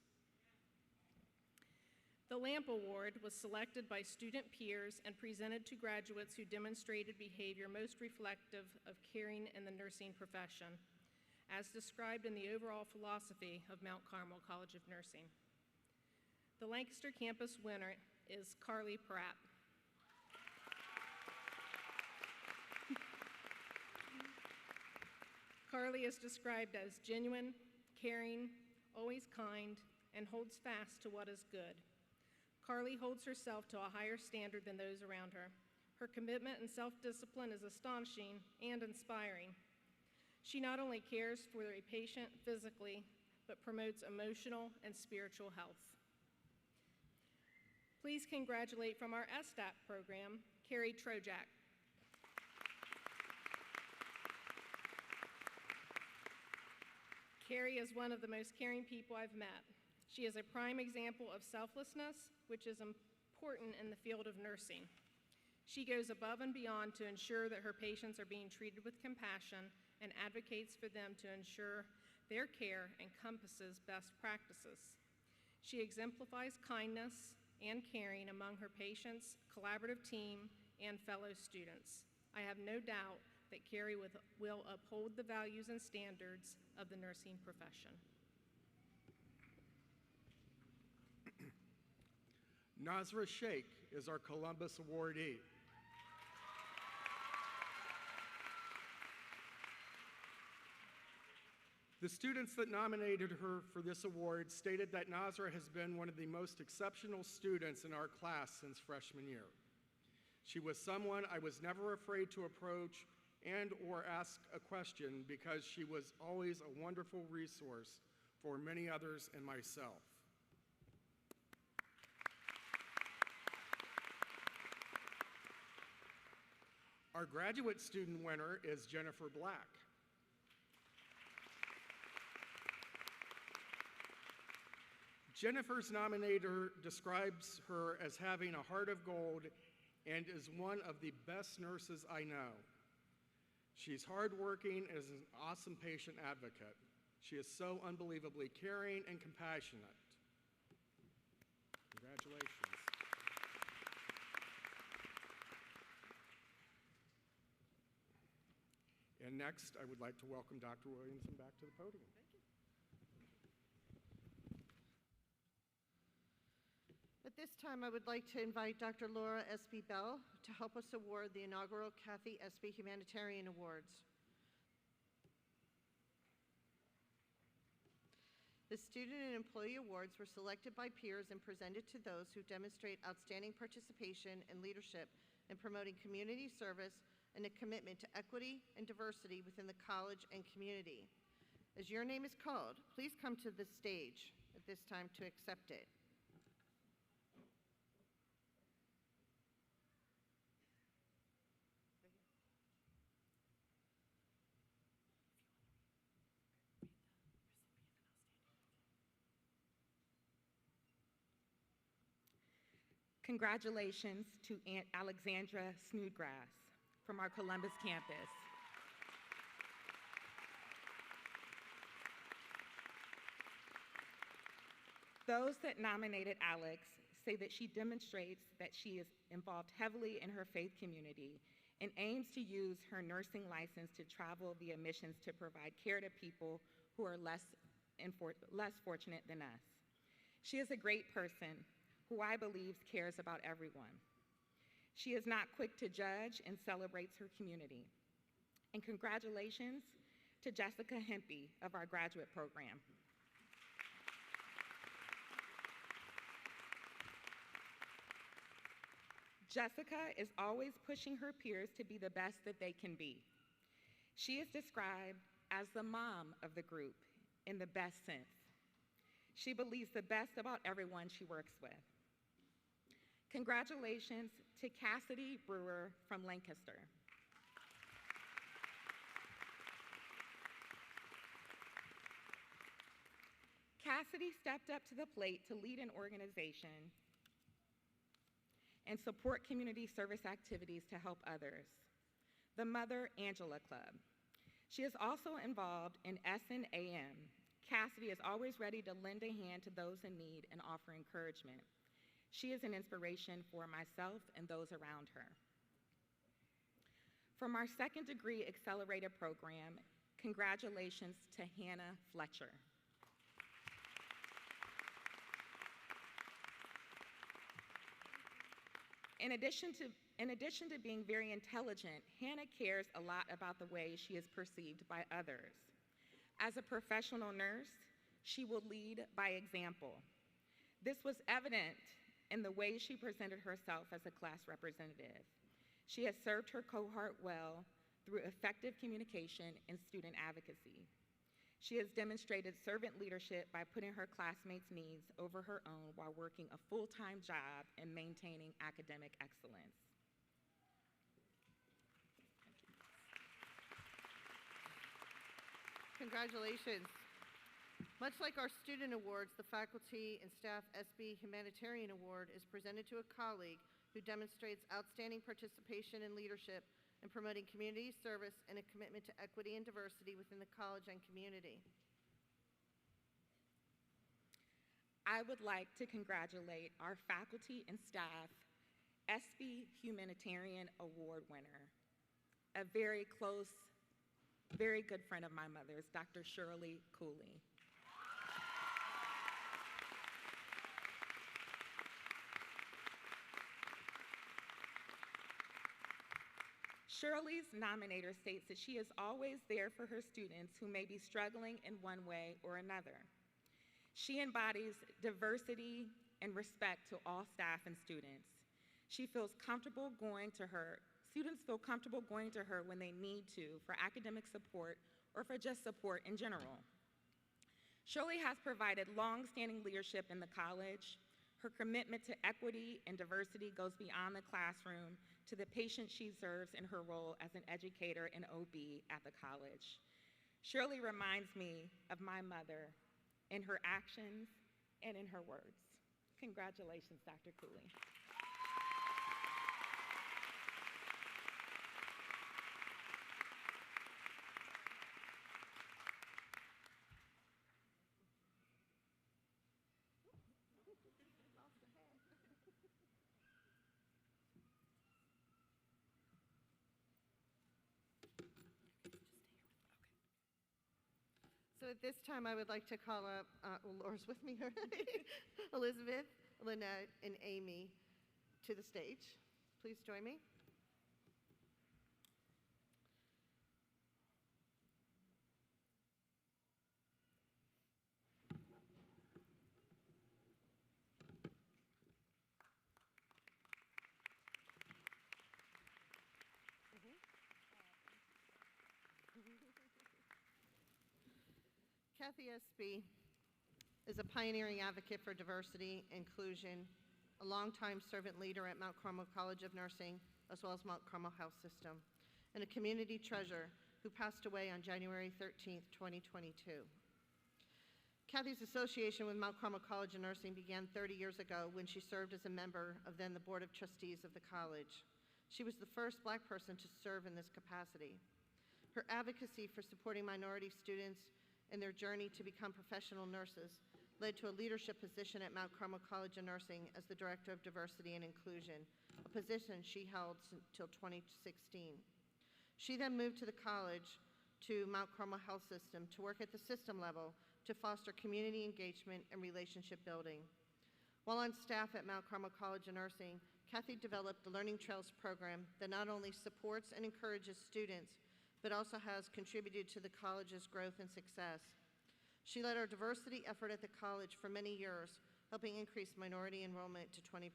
The LAMP Award was selected by student peers and presented to graduates who demonstrated behavior most reflective of caring in the nursing profession, as described in the overall philosophy of Mount Carmel College of Nursing. The Lancaster campus winner is Carly Pratt. Carly is described as genuine, caring, always kind, and holds fast to what is good. Carly holds herself to a higher standard than those around her. Her commitment and self-discipline is astonishing and inspiring. She not only cares for a patient physically, but promotes emotional and spiritual health. Please congratulate from our STAP program, Carrie Trojak. Carrie is one of the most caring people I've met. She is a prime example of selflessness, which is important in the field of nursing. She goes above and beyond to ensure that her patients are being treated with compassion and advocates for them to ensure their care encompasses best practices. She exemplifies kindness and caring among her patients, collaborative team, and fellow students. I have no doubt that Carrie will uphold the values and standards of the nursing profession. Nazra Sheikh is our Columbus awardee. The students that nominated her for this award stated that Nazra has been one of the most exceptional students in our class since freshman year. She was someone I was never afraid to approach and or ask a question because she was always a wonderful resource for many others and myself. Our graduate student winner is Jennifer Black. Jennifer's nominator describes her as having a heart of gold and is one of the best nurses I know. She's hardworking and is an awesome patient advocate. She is so unbelievably caring and compassionate. Congratulations. And next, I would like to welcome Dr. Williamson back to the podium. At this time, I would like to invite Dr. Laura Espy Bell to help us award the inaugural Kathy Espy Humanitarian Awards. The Student and Employee Awards were selected by peers and presented to those who demonstrate outstanding participation and leadership in promoting community service and a commitment to equity and diversity within the college and community. As your name is called, please come to the stage at this time to accept it. Congratulations to Aunt Alexandra Snodgrass from our Columbus campus. Those that nominated Alex say that she demonstrates that she is involved heavily in her faith community and aims to use her nursing license to travel via missions to provide care to people who are less fortunate than us. She is a great person who I believe cares about everyone. She is not quick to judge and celebrates her community. And congratulations to Jessica Hempy of our graduate program. Jessica is always pushing her peers to be the best that they can be. She is described as the mom of the group in the best sense. She believes the best about everyone she works with. Congratulations to Cassidy Brewer from Lancaster. Cassidy stepped up to the plate to lead an organization and support community service activities to help others, the Mother Angela Club. She is also involved in SNAM. Cassidy is always ready to lend a hand to those in need and offer encouragement. She is an inspiration for myself and those around her. From our second degree accelerated program, congratulations to Hannah Fletcher. In addition to being very intelligent, Hannah cares a lot about the way she is perceived by others. As a professional nurse, She will lead by example. This was evident in the way she presented herself as a class representative. She has served her cohort well through effective communication and student advocacy. She has demonstrated servant leadership by putting her classmates' needs over her own while working a full-time job and maintaining academic excellence. Congratulations. Much like our student awards, the Faculty and Staff SB Humanitarian Award is presented to a colleague who demonstrates outstanding participation and leadership in promoting community service and a commitment to equity and diversity within the college and community. I would like to congratulate our faculty and staff SB Humanitarian Award winner, a very close, very good friend of my mother's, Dr. Shirley Cooley. Shirley's nominator states that she is always there for her students who may be struggling in one way or another. She embodies diversity and respect to all staff and students. She feels comfortable going to her, students feel comfortable going to her when they need to for academic support or for just support in general. Shirley has provided long-standing leadership in the college. Her commitment to equity and diversity goes beyond the classroom to the patients she serves in her role as an educator and OB at the college. Shirley reminds me of my mother in her actions and in her words. Congratulations, Dr. Cooley. So at this time, I would like to call up, well, Laura's with me already, Elizabeth, Lynette, and Amy to the stage. Please join me. Kathy Espy is a pioneering advocate for diversity, inclusion, a longtime servant leader at Mount Carmel College of Nursing, as well as Mount Carmel Health System, and a community treasure who passed away on January 13th, 2022. Kathy's association with Mount Carmel College of Nursing began 30 years ago when she served as a member of then the Board of Trustees of the college. She was the first Black person to serve in this capacity. Her advocacy for supporting minority students in their journey to become professional nurses led to a leadership position at Mount Carmel College of Nursing as the Director of Diversity and Inclusion, a position she held until 2016. She then moved to the college to Mount Carmel Health System to work at the system level to foster community engagement and relationship building. While on staff at Mount Carmel College of Nursing, Kathy developed the Learning Trails program that not only supports and encourages students, but also has contributed to the college's growth and success. She led our diversity effort at the college for many years, helping increase minority enrollment to 20%.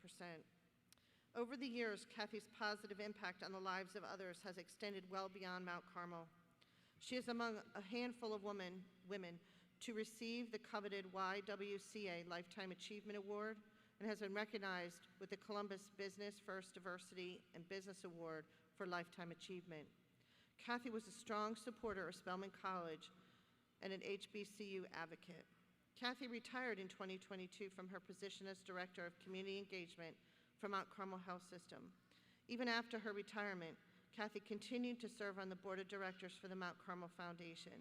Over the years, Kathy's positive impact on the lives of others has extended well beyond Mount Carmel. She is among a handful of women to receive the coveted YWCA Lifetime Achievement Award and has been recognized with the Columbus Business First Diversity and Business Award for Lifetime Achievement. Kathy was a strong supporter of Spelman College and an HBCU advocate. Kathy retired in 2022 from her position as Director of Community Engagement for Mount Carmel Health System. Even after her retirement, Kathy continued to serve on the Board of Directors for the Mount Carmel Foundation.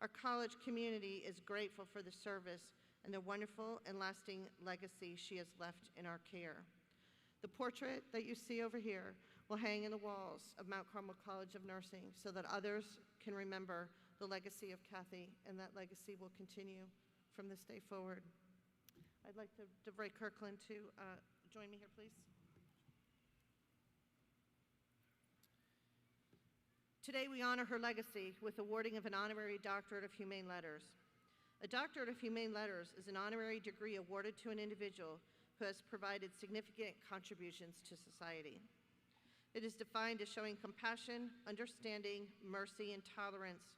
Our college community is grateful for the service and the wonderful and lasting legacy she has left in our care. The portrait that you see over here will hang in the walls of Mount Carmel College of Nursing so that others can remember the legacy of Kathy, and that legacy will continue from this day forward. I'd like DeVray Kirkland to join me here, please. Today we honor her legacy with awarding of an honorary doctorate of humane letters. A Doctorate of Humane Letters is an honorary degree awarded to an individual who has provided significant contributions to society. It is defined as showing compassion, understanding, mercy, and tolerance.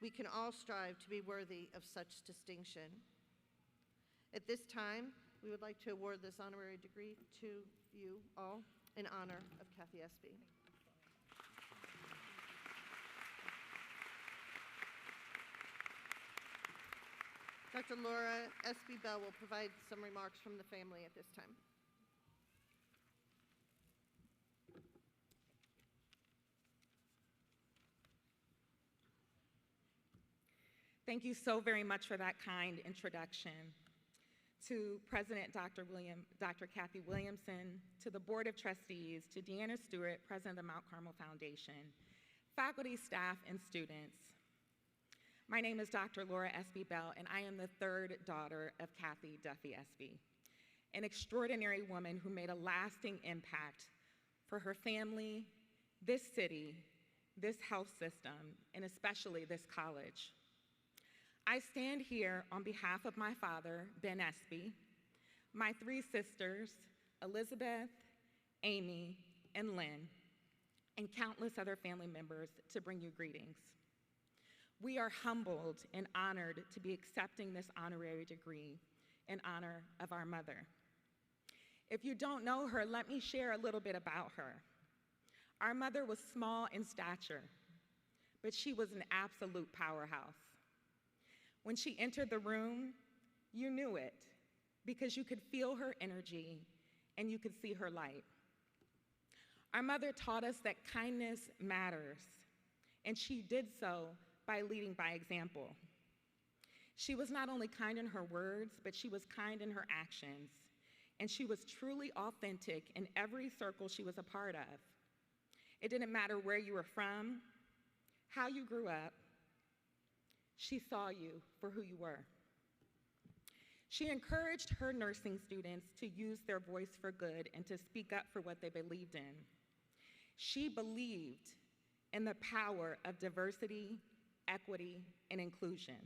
We can all strive to be worthy of such distinction. At this time, we would like to award this honorary degree to you all in honor of Kathy Espy. Dr. Laura Espy Bell will provide some remarks from the family at this time. Thank you so very much for that kind introduction. To President Dr. Kathy Williamson, to the Board of Trustees, to Deanna Stewart, President of the Mount Carmel Foundation, faculty, staff, and students. My name is Dr. Laura Espy Bell, and I am the third daughter of Kathy Duffy Espy, an extraordinary woman who made a lasting impact for her family, this city, this health system, and especially this college. I stand here on behalf of my father, Ben Espy, my three sisters, Elizabeth, Amy, and Lynn, and countless other family members to bring you greetings. We are humbled and honored to be accepting this honorary degree in honor of our mother. If you don't know her, let me share a little bit about her. Our mother was small in stature, but she was an absolute powerhouse. When she entered the room, you knew it because you could feel her energy and you could see her light. Our mother taught us that kindness matters, and she did so by leading by example. She was not only kind in her words, but she was kind in her actions, and she was truly authentic in every circle she was a part of. It didn't matter where you were from, how you grew up, she saw you for who you were. She encouraged her nursing students to use their voice for good and to speak up for what they believed in. She believed in the power of diversity, equity, and inclusion.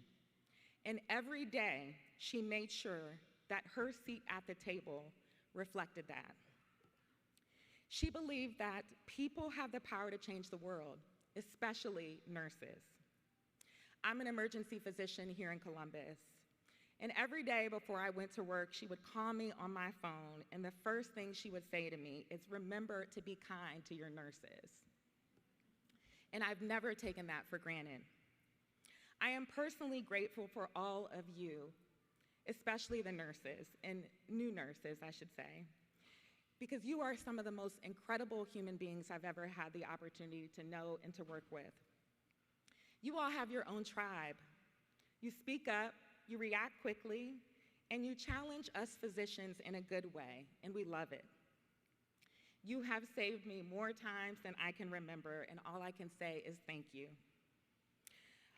And every day, she made sure that her seat at the table reflected that. She believed that people have the power to change the world, especially nurses. I'm an emergency physician here in Columbus, and every day before I went to work, she would call me on my phone, and the first thing she would say to me is, "Remember to be kind to your nurses." And I've never taken that for granted. I am personally grateful for all of you, especially the nurses, and new nurses, I should say, because you are some of the most incredible human beings I've ever had the opportunity to know and to work with. You all have your own tribe. You speak up, you react quickly, and you challenge us physicians in a good way, and we love it. You have saved me more times than I can remember, and all I can say is thank you.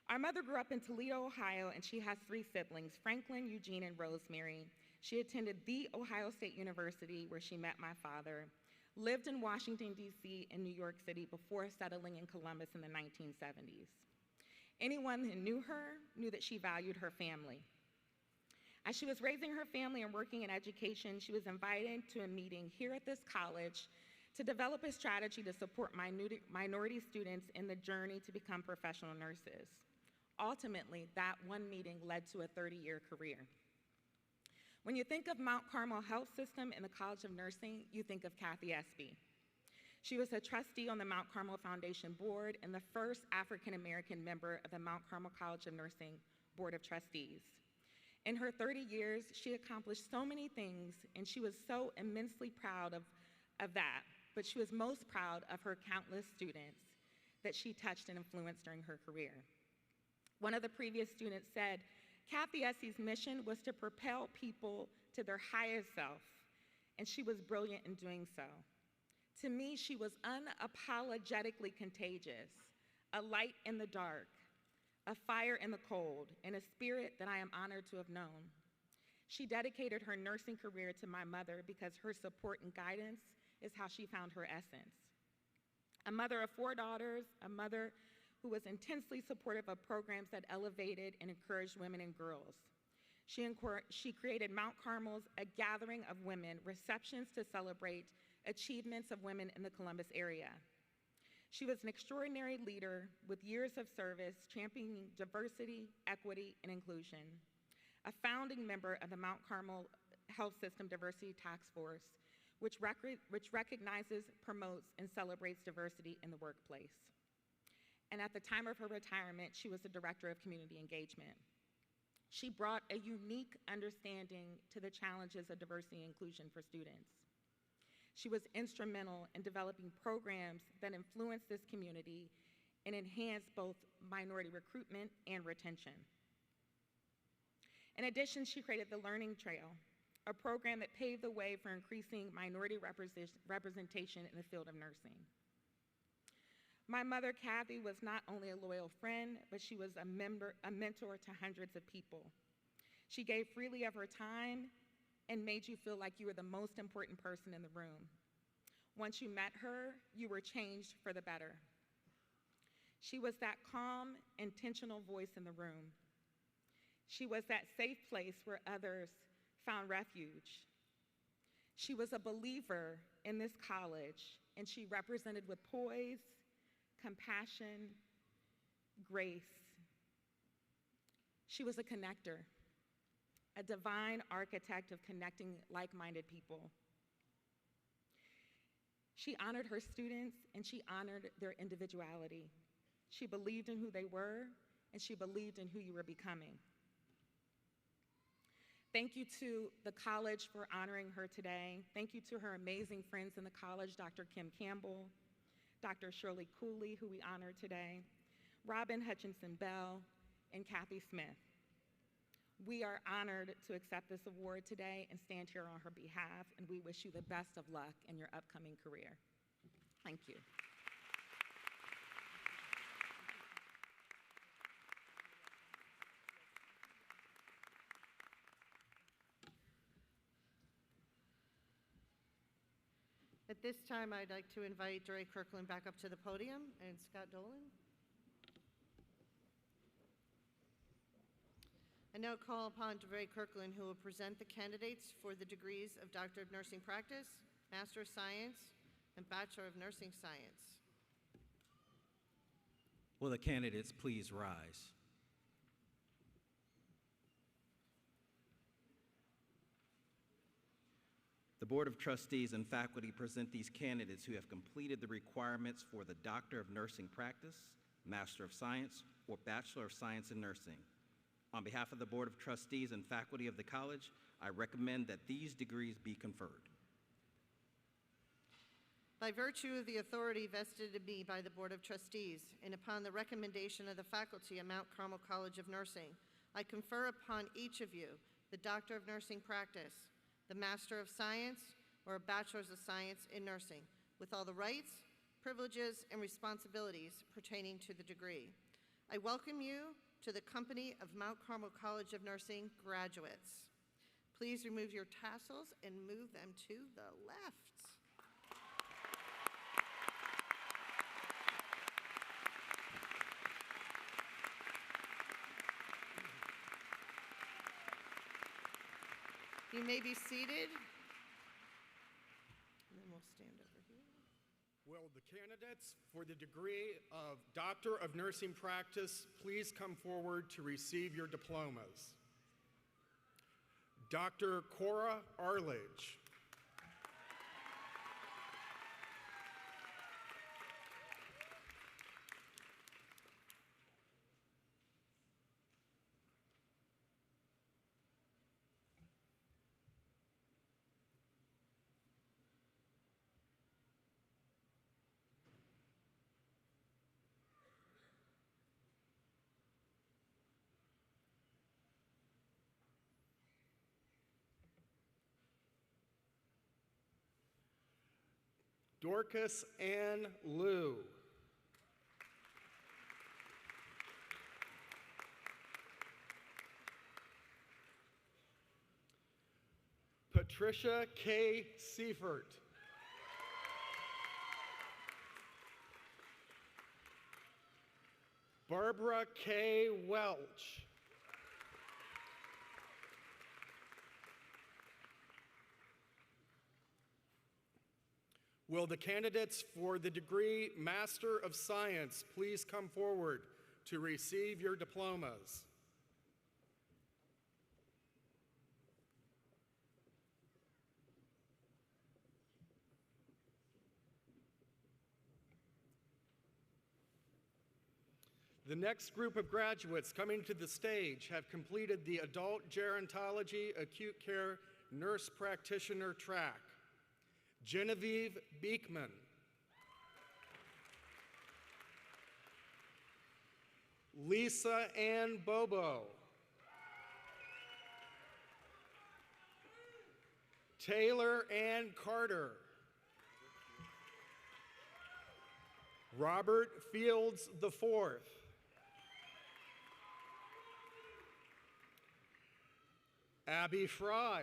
Our mother grew up in Toledo, Ohio, and she has three siblings, Franklin, Eugene, and Rosemary. She attended The Ohio State University, where she met my father, lived in Washington, D.C., and New York City before settling in Columbus in the 1970s. Anyone who knew her knew that she valued her family. As she was raising her family and working in education, she was invited to a meeting here at this college to develop a strategy to support minority students in the journey to become professional nurses. Ultimately, that one meeting led to a 30-year career. When you think of Mount Carmel Health System and the College of Nursing, you think of Kathy Espy. She was a trustee on the Mount Carmel Foundation Board and the first African-American member of the Mount Carmel College of Nursing Board of Trustees. In her 30 years, she accomplished so many things, and she was so immensely proud of that, but she was most proud of her countless students that she touched and influenced during her career. One of the previous students said, Kathy Espy's mission was to propel people to their highest self, and she was brilliant in doing so. To me, she was unapologetically contagious, a light in the dark, a fire in the cold, and a spirit that I am honored to have known. She dedicated her nursing career to my mother because her support and guidance is how she found her essence. A mother of 4 daughters, a mother who was intensely supportive of programs that elevated and encouraged women and girls. She created Mount Carmel's A Gathering of Women, receptions to celebrate achievements of women in the Columbus area. She was an extraordinary leader with years of service championing diversity, equity, and inclusion, a founding member of the Mount Carmel Health System Diversity Task Force, which recognizes, promotes, and celebrates diversity in the workplace. And at the time of her retirement, she was the Director of Community Engagement. She brought a unique understanding to the challenges of diversity and inclusion for students. She was instrumental in developing programs that influenced this community and enhanced both minority recruitment and retention. In addition, she created the Learning Trail, a program that paved the way for increasing minority representation in the field of nursing. My mother, Kathy, was not only a loyal friend, but she was a mentor to hundreds of people. She gave freely of her time and made you feel like you were the most important person in the room. Once you met her, you were changed for the better. She was that calm, intentional voice in the room. She was that safe place where others found refuge. She was a believer in this college, and she represented with poise, compassion, grace. She was a connector, a divine architect of connecting like-minded people. She honored her students and she honored their individuality. She believed in who they were and she believed in who you were becoming. Thank you to the college for honoring her today. Thank you to her amazing friends in the college, Dr. Kim Campbell, Dr. Shirley Cooley, who we honor today, Robin Hutchinson Bell, and Kathy Smith. We are honored to accept this award today and stand here on her behalf, and we wish you the best of luck in your upcoming career. Thank you. At this time, I'd like to invite DeRay Kirkland back up to the podium and Scott Dolan. I now call upon DeRay Kirkland, who will present the candidates for the degrees of Doctor of Nursing Practice, Master of Science, and Bachelor of Nursing Science. Will the candidates please rise? The Board of Trustees and faculty present these candidates who have completed the requirements for the Doctor of Nursing Practice, Master of Science, or Bachelor of Science in Nursing. On behalf of the Board of Trustees and faculty of the college, I recommend that these degrees be conferred. By virtue of the authority vested in me by the Board of Trustees, and upon the recommendation of the faculty at Mount Carmel College of Nursing, I confer upon each of you the Doctor of Nursing Practice, the Master of Science, or a Bachelor's of Science in Nursing, with all the rights, privileges, and responsibilities pertaining to the degree. I welcome you to the company of Mount Carmel College of Nursing graduates. Please remove your tassels and move them to the left. You may be seated. And then we'll stand over here. Will the candidates for the degree of Doctor of Nursing Practice please come forward to receive your diplomas? Dr. Cora Arledge. Dorcas Ann Liu. Patricia K. Seifert. Barbara K. Welch. Will the candidates for the degree Master of Science please come forward to receive your diplomas? The next group of graduates coming to the stage have completed the Adult Gerontology Acute Care Nurse Practitioner track. Genevieve Beekman. Lisa Ann Bobo. Taylor Ann Carter. Robert Fields IV. Abby Fry.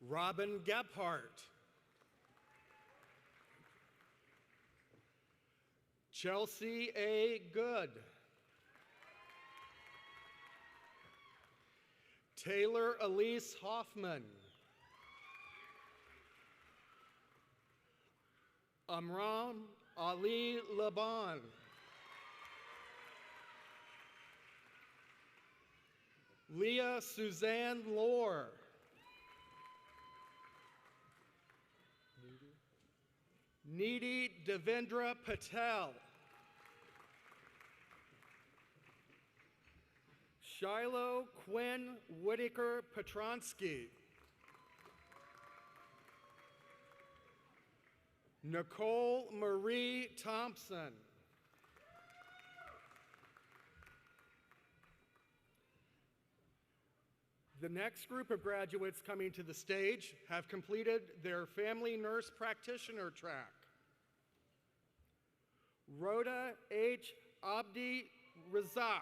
Robin Gephardt. Chelsea A. Good. Taylor Elise Hoffman. Amram Ali Laban. Leah Suzanne Lohr. Needy Devendra Patel. Shiloh Quinn Whitaker Petronsky. Nicole Marie Thompson. The next group of graduates coming to the stage have completed their family nurse practitioner track. Rhoda H. Abdi Razak.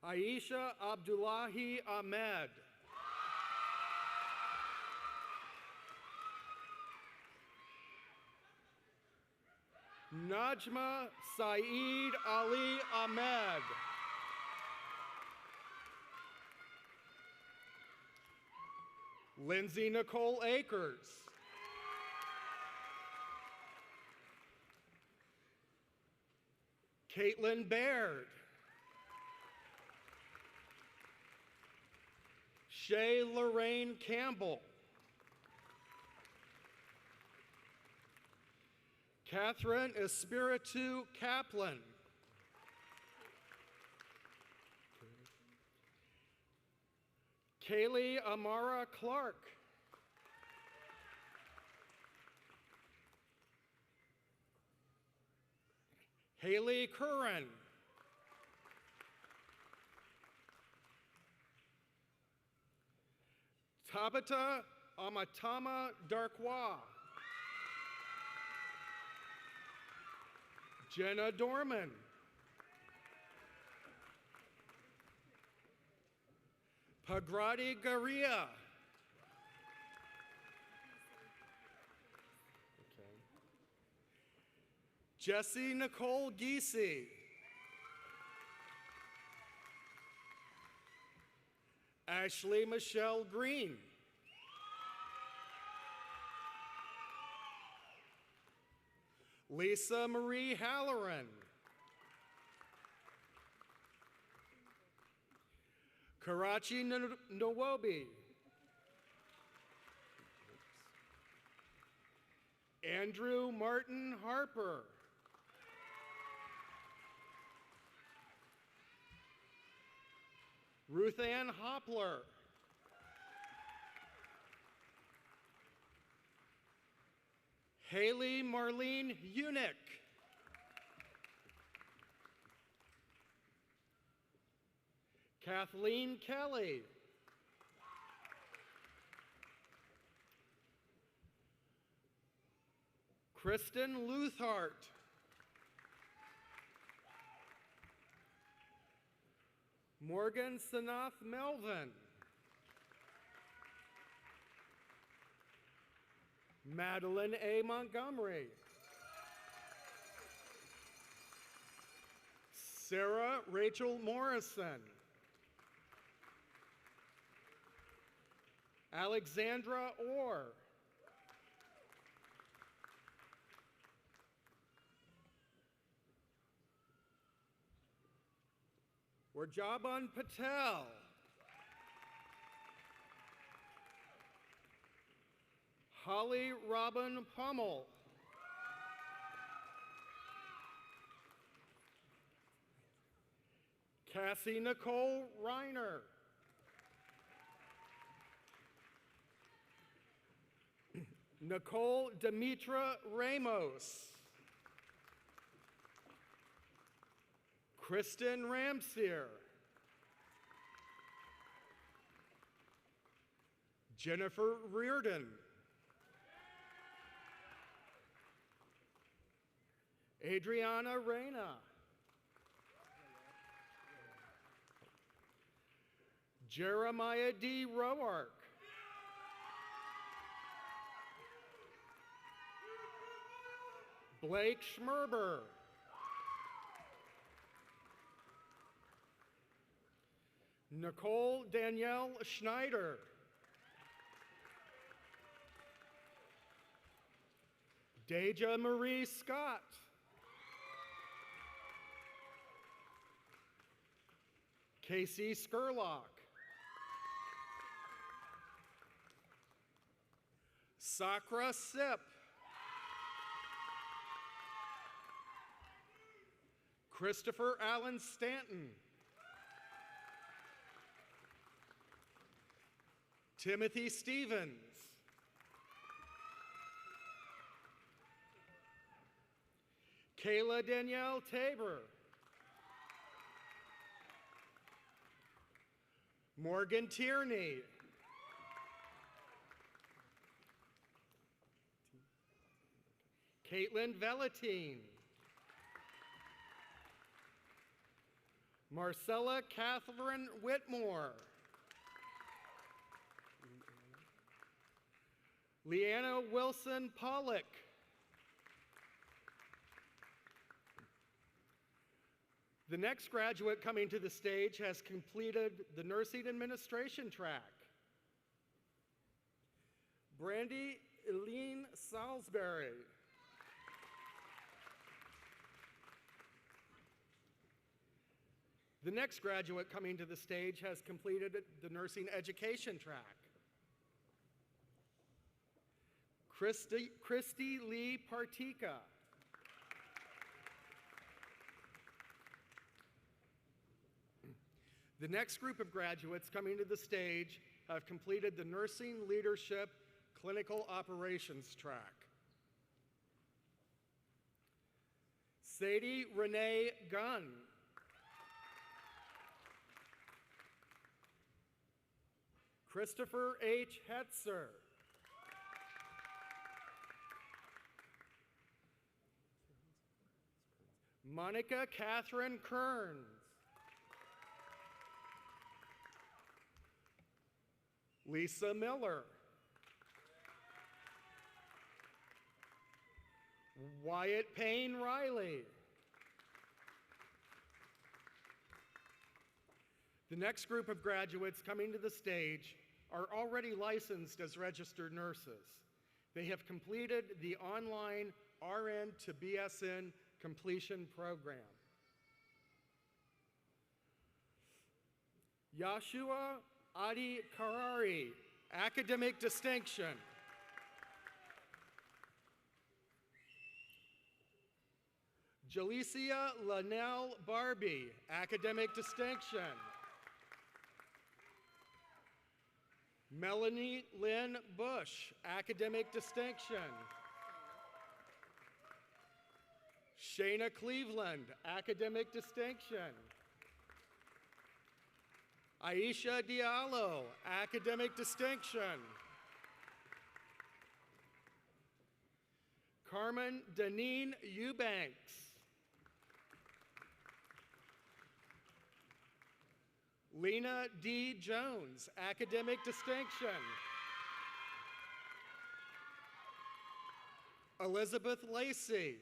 Aisha Abdullahi Ahmed. Najma Saeed Ali Ahmed. Lindsay Nicole Akers. Caitlin Baird. Shay Lorraine Campbell. Catherine Espiritu Kaplan. Kaylee Amara Clark. Haley Curran. Tabitha Amatama Darkwa. Jenna Dorman. Pagrati Garia. Jessie Nicole Giese. Ashley Michelle Green. Lisa Marie Halloran. Karachi Nwobi. Andrew Martin Harper. Ruth Ann Hopler. Haley Marlene Unick. Kathleen Kelly. Kristen Luthart. Morgan Sanath Melvin. Madeline A. Montgomery. Sarah Rachel Morrison. Alexandra Orr. Rajaban Patel. Holly Robin Pummel. Cassie Nicole Reiner. Nicole Demetra Ramos. Kristen Ramsier. Jennifer Reardon. Adriana Reyna. Jeremiah D. Roark. Blake Schmerber. Nicole Danielle Schneider. Deja Marie Scott. Casey Skurlock. Sakra Sip. Christopher Allen Stanton. Timothy Stevens. Kayla Danielle Tabor. Morgan Tierney. Caitlin Velatine. Marcella Catherine Whitmore. Leanna Wilson Pollock. The next graduate coming to the stage has completed the nursing administration track. Brandy Eileen Salisbury. The next graduate coming to the stage has completed the nursing education track. Christy Lee Partika. The next group of graduates coming to the stage have completed the nursing leadership clinical operations track. Sadie Renee Gunn. Christopher H. Hetzer. Monica Catherine Kearns. Lisa Miller. Wyatt Payne Riley. The next group of graduates coming to the stage are already licensed as registered nurses. They have completed the online RN to BSN completion program. Yashua Adi Karari, academic distinction. Jalicia Lanelle Barbie, academic distinction. Melanie Lynn Bush, academic distinction. Shayna Cleveland, academic distinction. Aisha Diallo, academic distinction. Carmen Deneen Eubanks. Lena D. Jones, academic distinction. Elizabeth Lacey.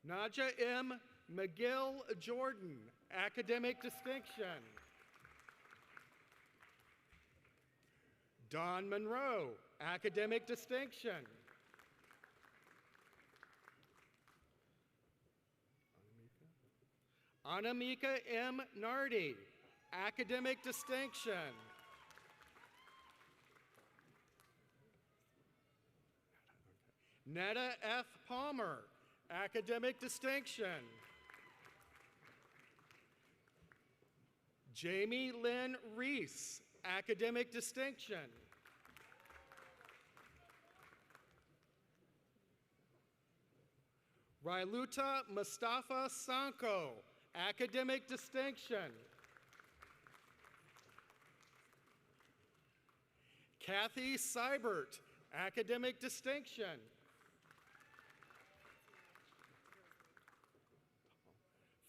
Naja M. McGill Jordan, academic distinction. Dawn Monroe, academic distinction. Anamika M. Nardi, academic distinction. Netta F. Palmer, academic distinction. Jamie Lynn Reese, academic distinction. Railuta Mustafa Sanko, academic distinction. Kathy Seibert, academic distinction.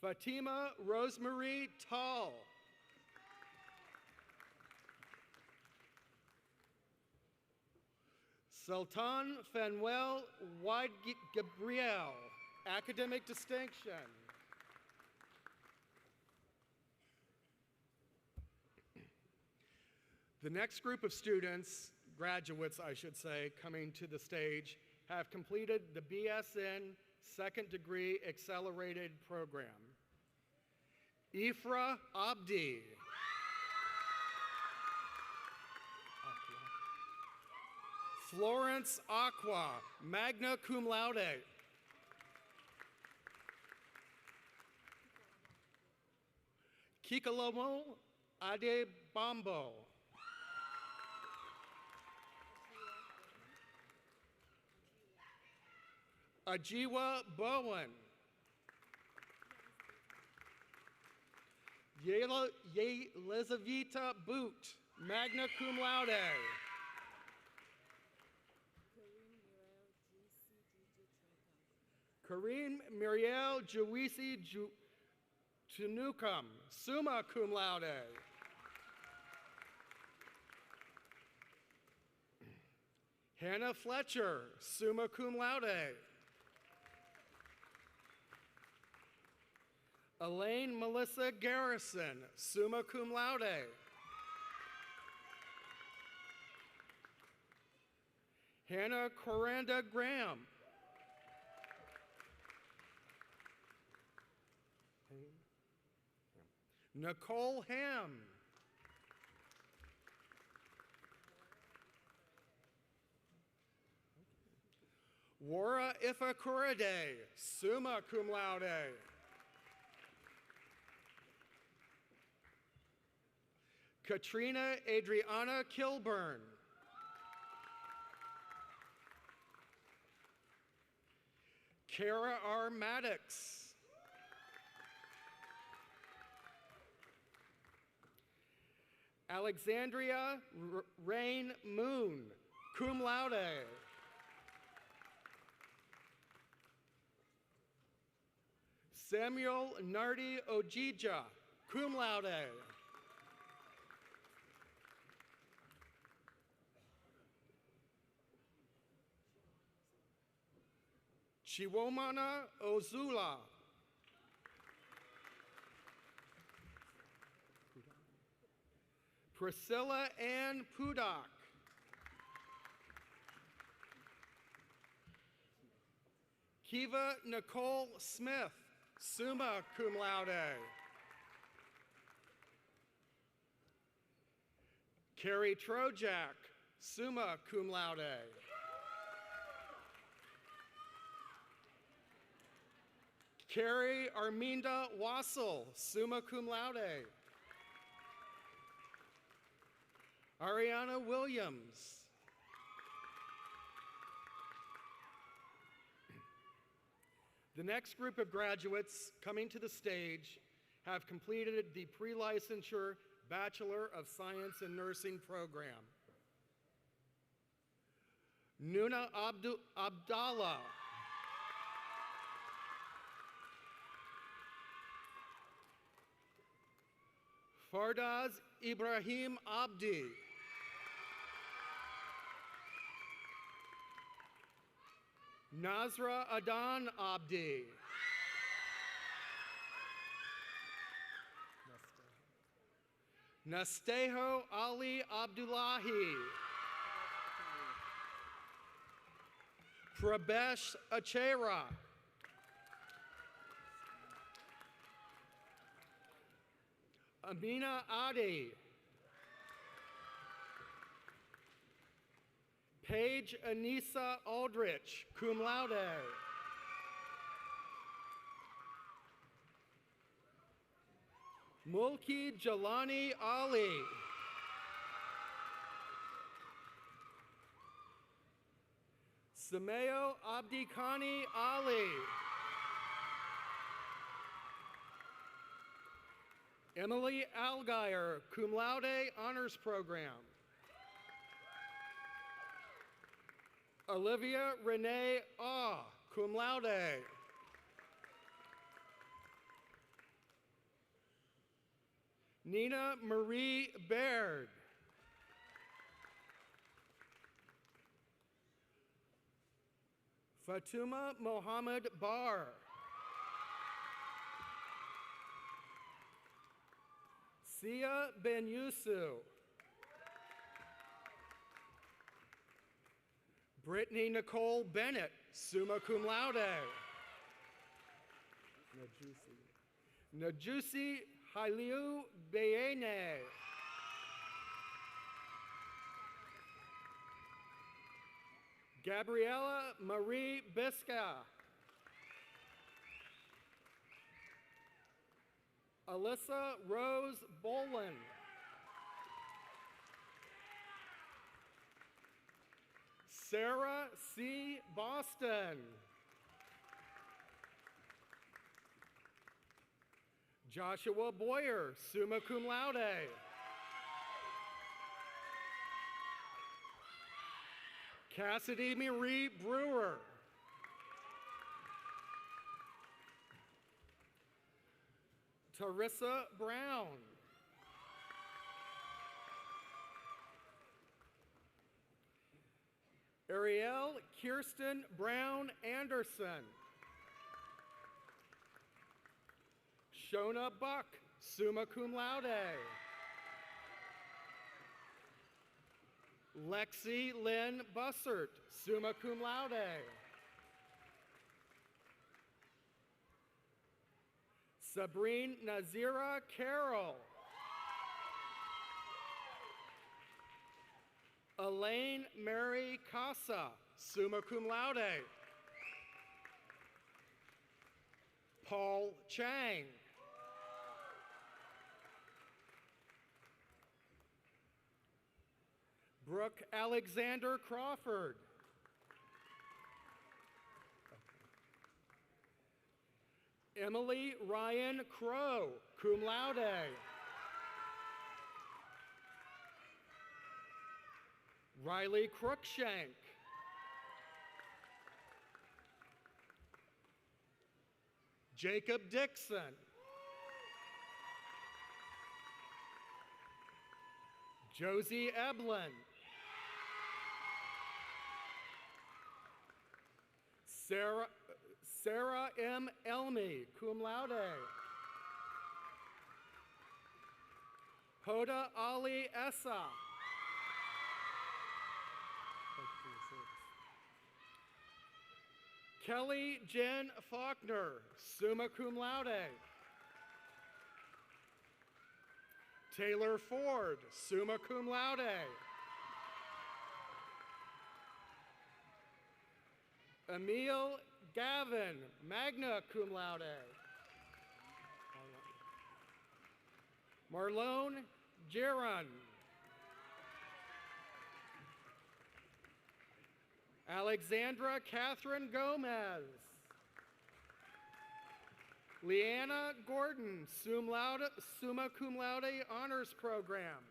Fatima Rosemary Tall. Sultan Fanuel Wide Gabriel, academic distinction. The next group of students, graduates I should say, coming to the stage have completed the BSN Second Degree Accelerated Program. Ifra Abdi. Florence Aqua, magna cum laude. Kikalomo Adebambo. Ajiwa Bowen. Yelizaveta Boot, magna cum laude. Kareem Muriel Juisi Tunukam, summa cum laude. Hannah Fletcher, summa cum laude. Elaine Melissa Garrison, summa cum laude. Hannah Coranda Graham. Nicole Ham. Wara Ifakurade, summa cum laude. Katrina Adriana Kilburn. Kara R. Maddox. Alexandria Rain Moon, cum laude. Samuel Nardi Ojija, cum laude. Chiwomana Ozula. Priscilla Ann Pudak. Kiva Nicole Smith, summa cum laude. Carrie Trojak, summa cum laude. Carrie Arminda Wassel, summa cum laude. Ariana Williams. The next group of graduates coming to the stage have completed the pre-licensure Bachelor of Science in Nursing program. Nuna Abdallah. Fardaz Ibrahim Abdi. Nazra Adan Abdi. Nasteho Ali Abdullahi. Prabesh Achera. Amina Adi. Paige Anissa Aldrich, cum laude. Mulki Jalani Ali. Sameo Abdikhani Ali. Emily Algier, cum laude honors program. Olivia Renee Ah, cum laude. Nina Marie Baird. Fatuma Mohammed Bar. Sia Ben Yusu. Brittany Nicole Bennett, summa cum laude. Najusi Hailiu Beyene. Gabriella Marie Bisca. Alyssa Rose Bolin. Sarah C. Boston. Joshua Boyer, summa cum laude. Cassidy Marie Brewer. Teresa Brown. Ariel Kirsten Brown Anderson. Shona Buck, summa cum laude. Lexi Lynn Bussert, summa cum laude. Sabrine Nazira Carroll. Elaine Mary Casa, summa cum laude. Paul Chang. Brooke Alexander Crawford. Emily Ryan Crow, cum laude. Riley Crookshank. Jacob Dixon. Josie Eblin. Sarah M. Elmy, cum laude. Hoda Ali Essa. Kelly Jen Faulkner, summa cum laude. Taylor Ford, summa cum laude. Emil Gavin, magna cum laude. Marlone Geron. Alexandra Catherine Gomez. Leanna Gordon, summa cum laude honors program.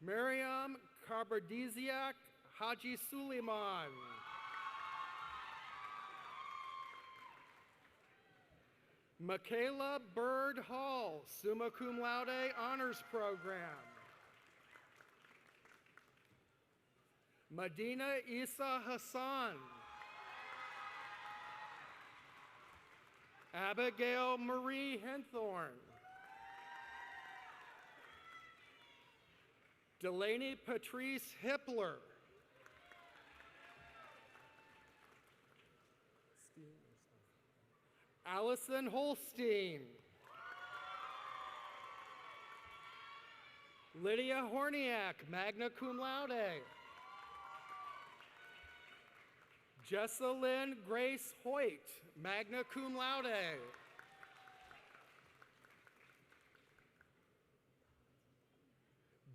Miriam Carbardiziak Haji Suleiman. Michaela Bird Hall, summa cum laude, honors program. Medina Isa Hassan. Abigail Marie Henthorn. Delaney Patrice Hippler. Allison Holstein. Lydia Horniak, magna cum laude. Jessalyn Grace Hoyt, magna cum laude.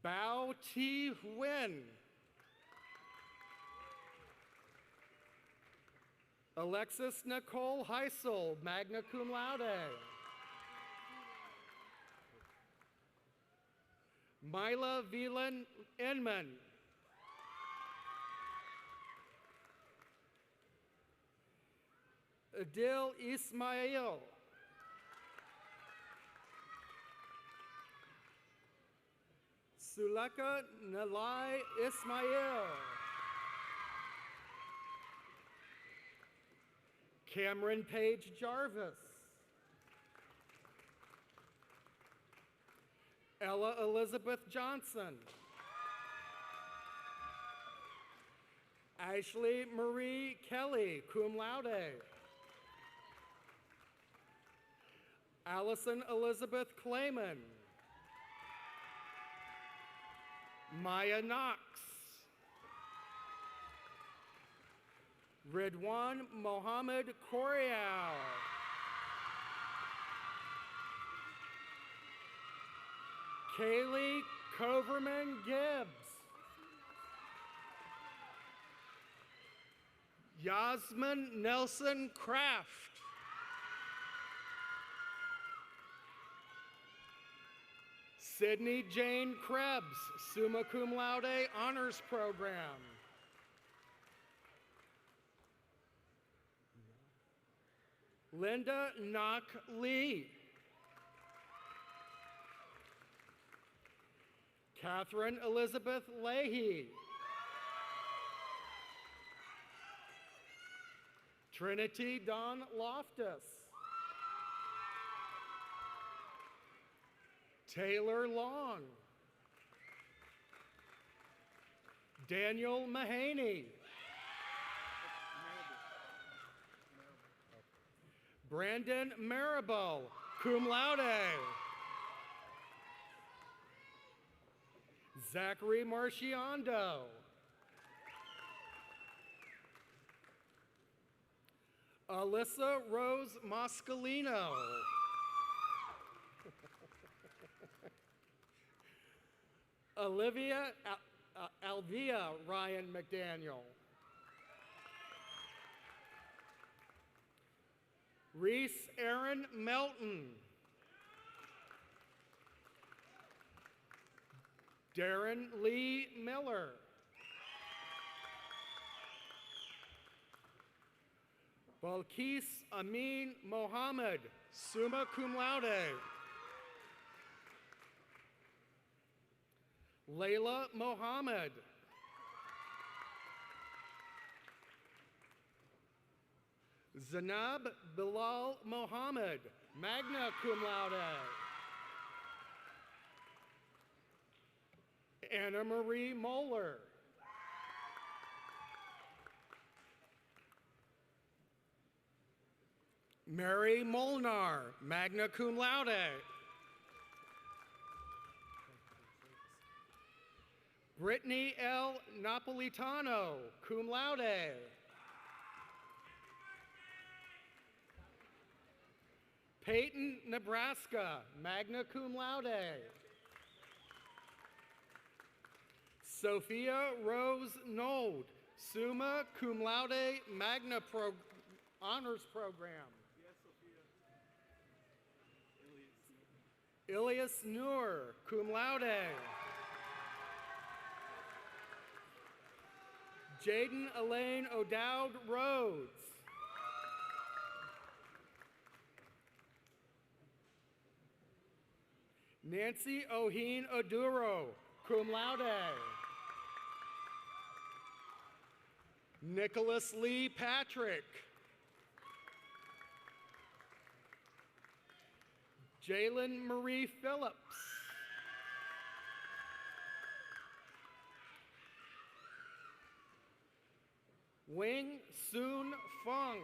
Bao Ti Nguyen. Alexis Nicole Heisel, magna cum laude. Mila Velan Inman. Adil Ismail. Suleka Nalai Ismail. Cameron Page Jarvis. Ella Elizabeth Johnson. Ashley Marie Kelly, cum laude. Allison Elizabeth Clayman. Maya Knox. Ridwan Mohammed Corial. Kaylee Coverman Gibbs. Yasmin Nelson Kraft. Sydney Jane Krebs, summa cum laude, honors program. Linda Knock Lee. Catherine Elizabeth Leahy. Trinity Dawn Loftus. Taylor Long. Daniel Mahaney. Brandon Marable, cum laude. Zachary Marciando. Alyssa Rose Moscalino. Olivia Alvia Ryan McDaniel. Reese Aaron Melton. Darren Lee Miller. Balkis Amin Mohammed, summa cum laude. Layla Mohammed. Zanab Bilal Mohammed, magna cum laude. Anna Marie Moeller. Mary Molnar, magna cum laude. Brittany L. Napolitano, cum laude. Peyton, Nebraska, magna cum laude. Sophia Rose Nold, summa cum laude, magna honors program. Ilias Noor, cum laude. Jaden Elaine O'Dowd Rhodes. Nancy Oheen Oduro, cum laude. Nicholas Lee Patrick. Jalen Marie Phillips. Wing Soon Fung.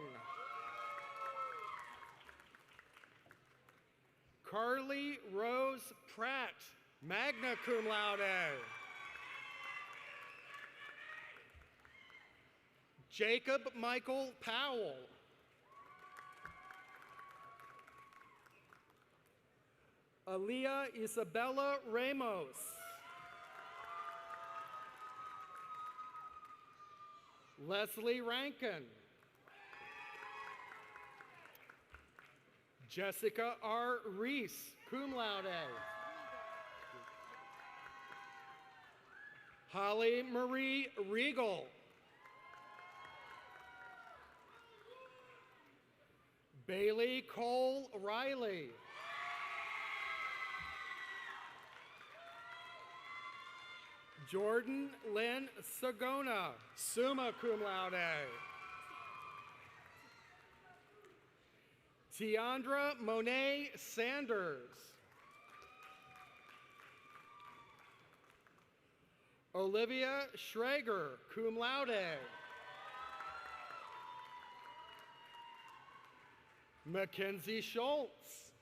Carly Rose Pratt, magna cum laude. Jacob Michael Powell. Aaliyah Isabella Ramos. Leslie Rankin. Jessica R. Reese, cum laude. Holly Marie Regal. Bailey Cole Riley. Jordan Lynn Sagona, summa cum laude. Tiandra Monet Sanders. Olivia Schrager, cum laude. Mackenzie Schultz.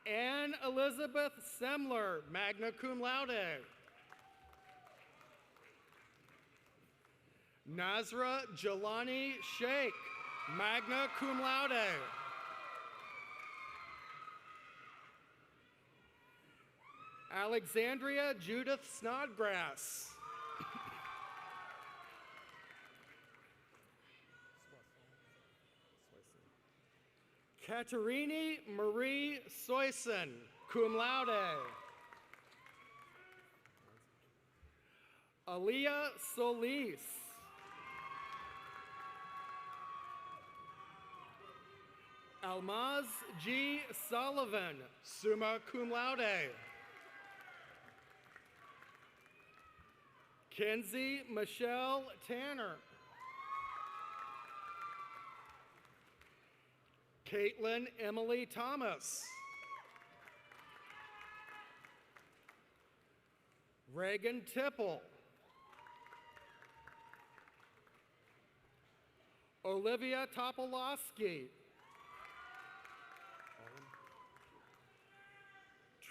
Anne Elizabeth Semler, magna cum laude. Nazra Jelani Sheikh, magna cum laude. Alexandria Judith Snodgrass. Katerini Marie Soyson, cum laude. Aaliyah Solis. Almaz G. Sullivan, summa cum laude. Kenzie Michelle Tanner. Caitlin Emily Thomas. Reagan Tipple. Olivia Topolowski.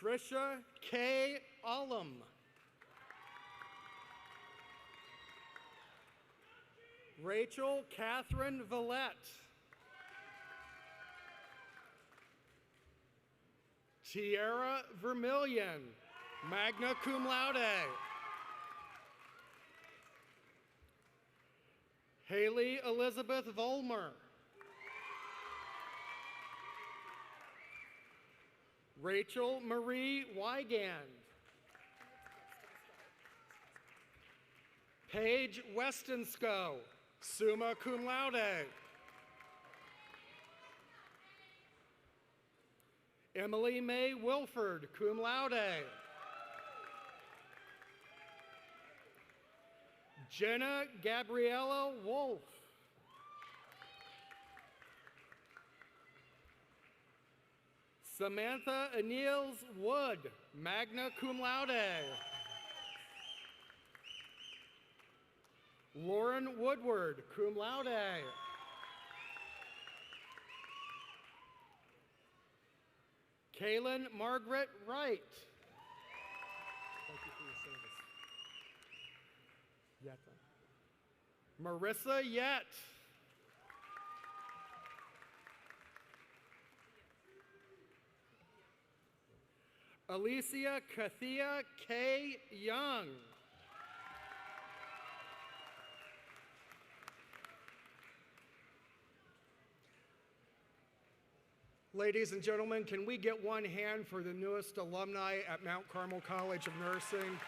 Trisha K. Ullum. Rachel Catherine Villette. Tierra Vermillion, magna cum laude. Haley Elizabeth Volmer. Rachel Marie Wygand. Paige Westonsko, summa cum laude. Emily Mae Wilford, cum laude. Jenna Gabriella Wolf. Samantha Anils Wood, magna cum laude. Lauren Woodward, cum laude. Kaylin Margaret Wright. Thank you for your service. Marissa Yett. Alicia Kathia K. Young. Ladies and gentlemen, can we get one hand for the newest alumni at Mount Carmel College of Nursing?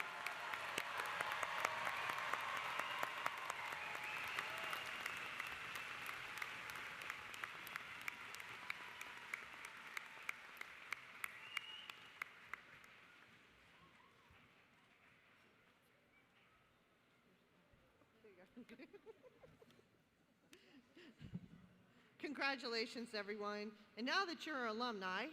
Congratulations, everyone. And now that you're alumni,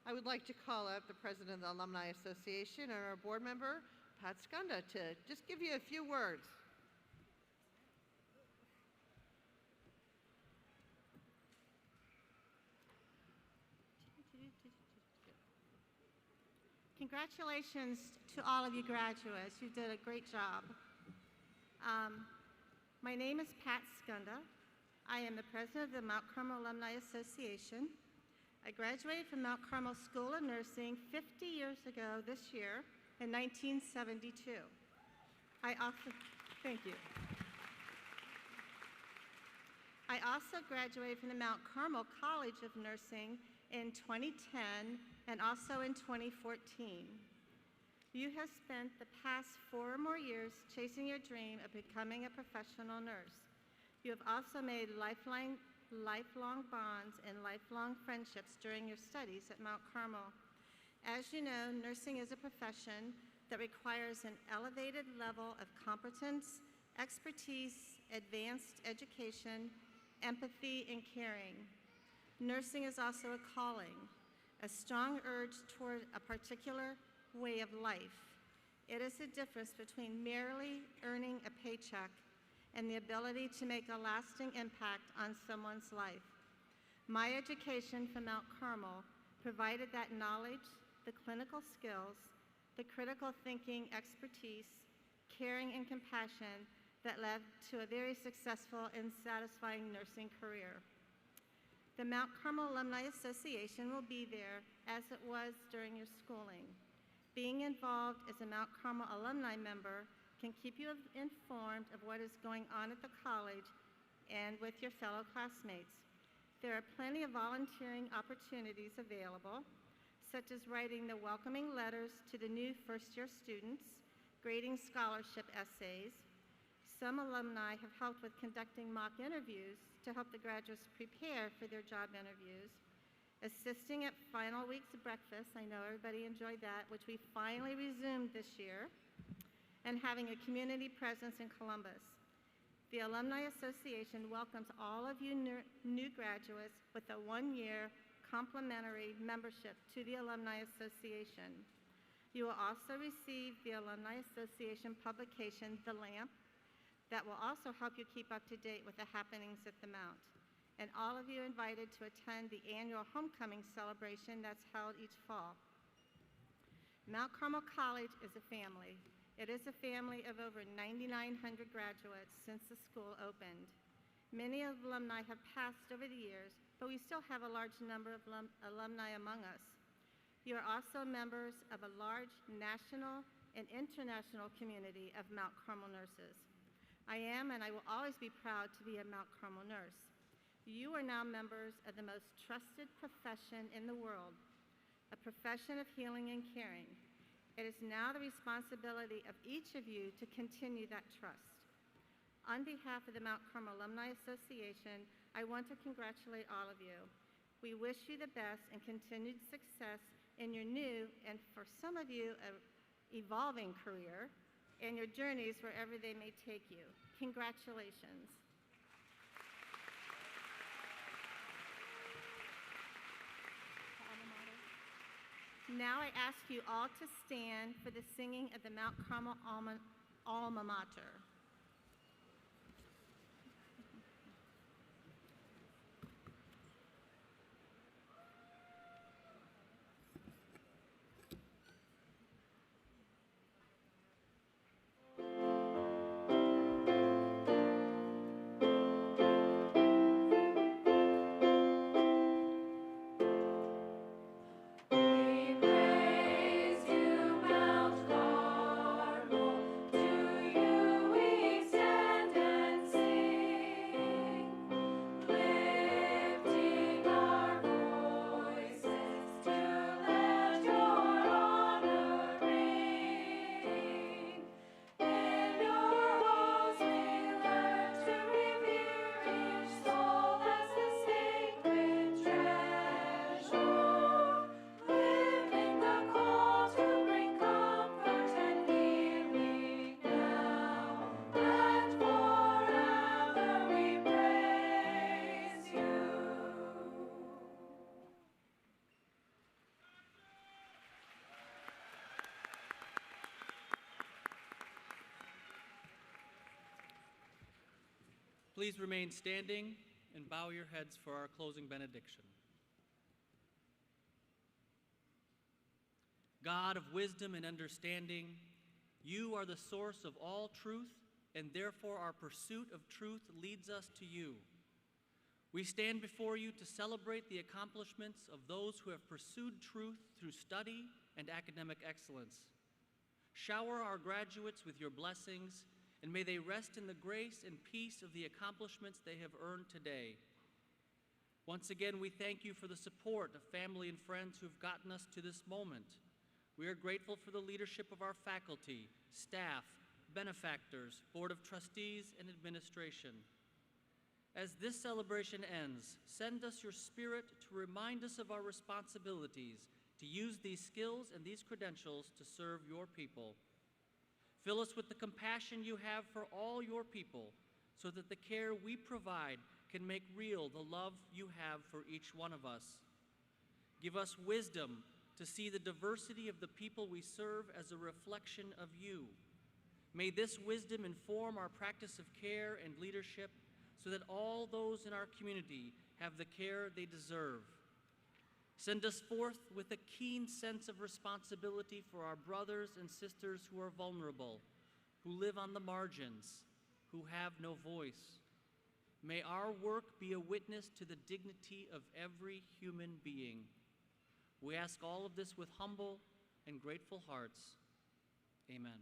I would like to call up the president of the Alumni Association and our board member, Pat Skunda, to just give you a few words. Congratulations to all of you graduates. You did a great job. My name is Pat Skunda. I am the president of the Mount Carmel Alumni Association. I graduated from Mount Carmel School of Nursing 50 years ago this year in 1972. Thank you. I also graduated from the Mount Carmel College of Nursing in 2010 and also in 2014. You have spent the past 4 or more years chasing your dream of becoming a professional nurse. You have also made lifelong bonds and lifelong friendships during your studies at Mount Carmel. As you know, nursing is a profession that requires an elevated level of competence, expertise, advanced education, empathy, and caring. Nursing is also a calling, a strong urge toward a particular way of life. It is the difference between merely earning a paycheck and the ability to make a lasting impact on someone's life. My education from Mount Carmel provided that knowledge, the clinical skills, the critical thinking expertise, caring and compassion that led to a very successful and satisfying nursing career. The Mount Carmel Alumni Association will be there as it was during your schooling. Being involved as a Mount Carmel alumni member can keep you informed of what is going on at the college and with your fellow classmates. There are plenty of volunteering opportunities available, such as writing the welcoming letters to the new first-year students, grading scholarship essays. Some alumni have helped with conducting mock interviews to help the graduates prepare for their job interviews, assisting at final week's breakfast, I know everybody enjoyed that, which we finally resumed this year, and having a community presence in Columbus. The Alumni Association welcomes all of you new graduates with a 1-year complimentary membership to the Alumni Association. You will also receive the Alumni Association publication, The Lamp, that will also help you keep up to date with the happenings at the Mount. And all of you are invited to attend the annual homecoming celebration that's held each fall. Mount Carmel College is a family. It is a family of over 9,900 graduates since the school opened. Many alumni have passed over the years, but we still have a large number of alumni among us. You are also members of a large national and international community of Mount Carmel nurses. I am and I will always be proud to be a Mount Carmel nurse. You are now members of the most trusted profession in the world, a profession of healing and caring. It is now the responsibility of each of you to continue that trust. On behalf of the Mount Carmel Alumni Association, I want to congratulate all of you. We wish you the best and continued success in your new, and for some of you, evolving career, and your journeys wherever they may take you. Congratulations. Now I ask you all to stand for the singing of the Mount Carmel Alma Mater. We praise you, Mount Carmel. To you we Please remain standing and bow your heads for our closing benediction. God of wisdom and understanding, you are the source of all truth, and therefore our pursuit of truth leads us to you. We stand before you to celebrate the accomplishments of those who have pursued truth through study and academic excellence. Shower our graduates with your blessings, and may they rest in the grace and peace of the accomplishments they have earned today. Once again, we thank you for the support of family and friends who have gotten us to this moment. We are grateful for the leadership of our faculty, staff, benefactors, Board of Trustees, and administration. As this celebration ends, send us your spirit to remind us of our responsibilities to use these skills and these credentials to serve your people. Fill us with the compassion you have for all your people, so that the care we provide can make real the love you have for each one of us. Give us wisdom to see the diversity of the people we serve as a reflection of you. May this wisdom inform our practice of care and leadership, so that all those in our community have the care they deserve. Send us forth with a keen sense of responsibility for our brothers and sisters who are vulnerable, who live on the margins, who have no voice. May our work be a witness to the dignity of every human being. We ask all of this with humble and grateful hearts. Amen.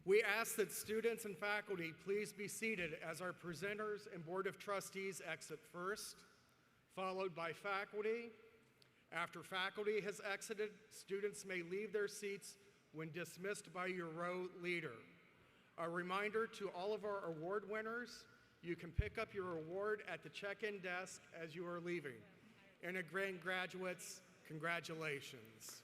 We ask that students and faculty please be seated as our presenters and Board of Trustees exit first, followed by faculty. After faculty has exited, students may leave their seats when dismissed by your row leader. A reminder to all of our award winners, you can pick up your award at the check-in desk as you are leaving. And again, graduates, congratulations.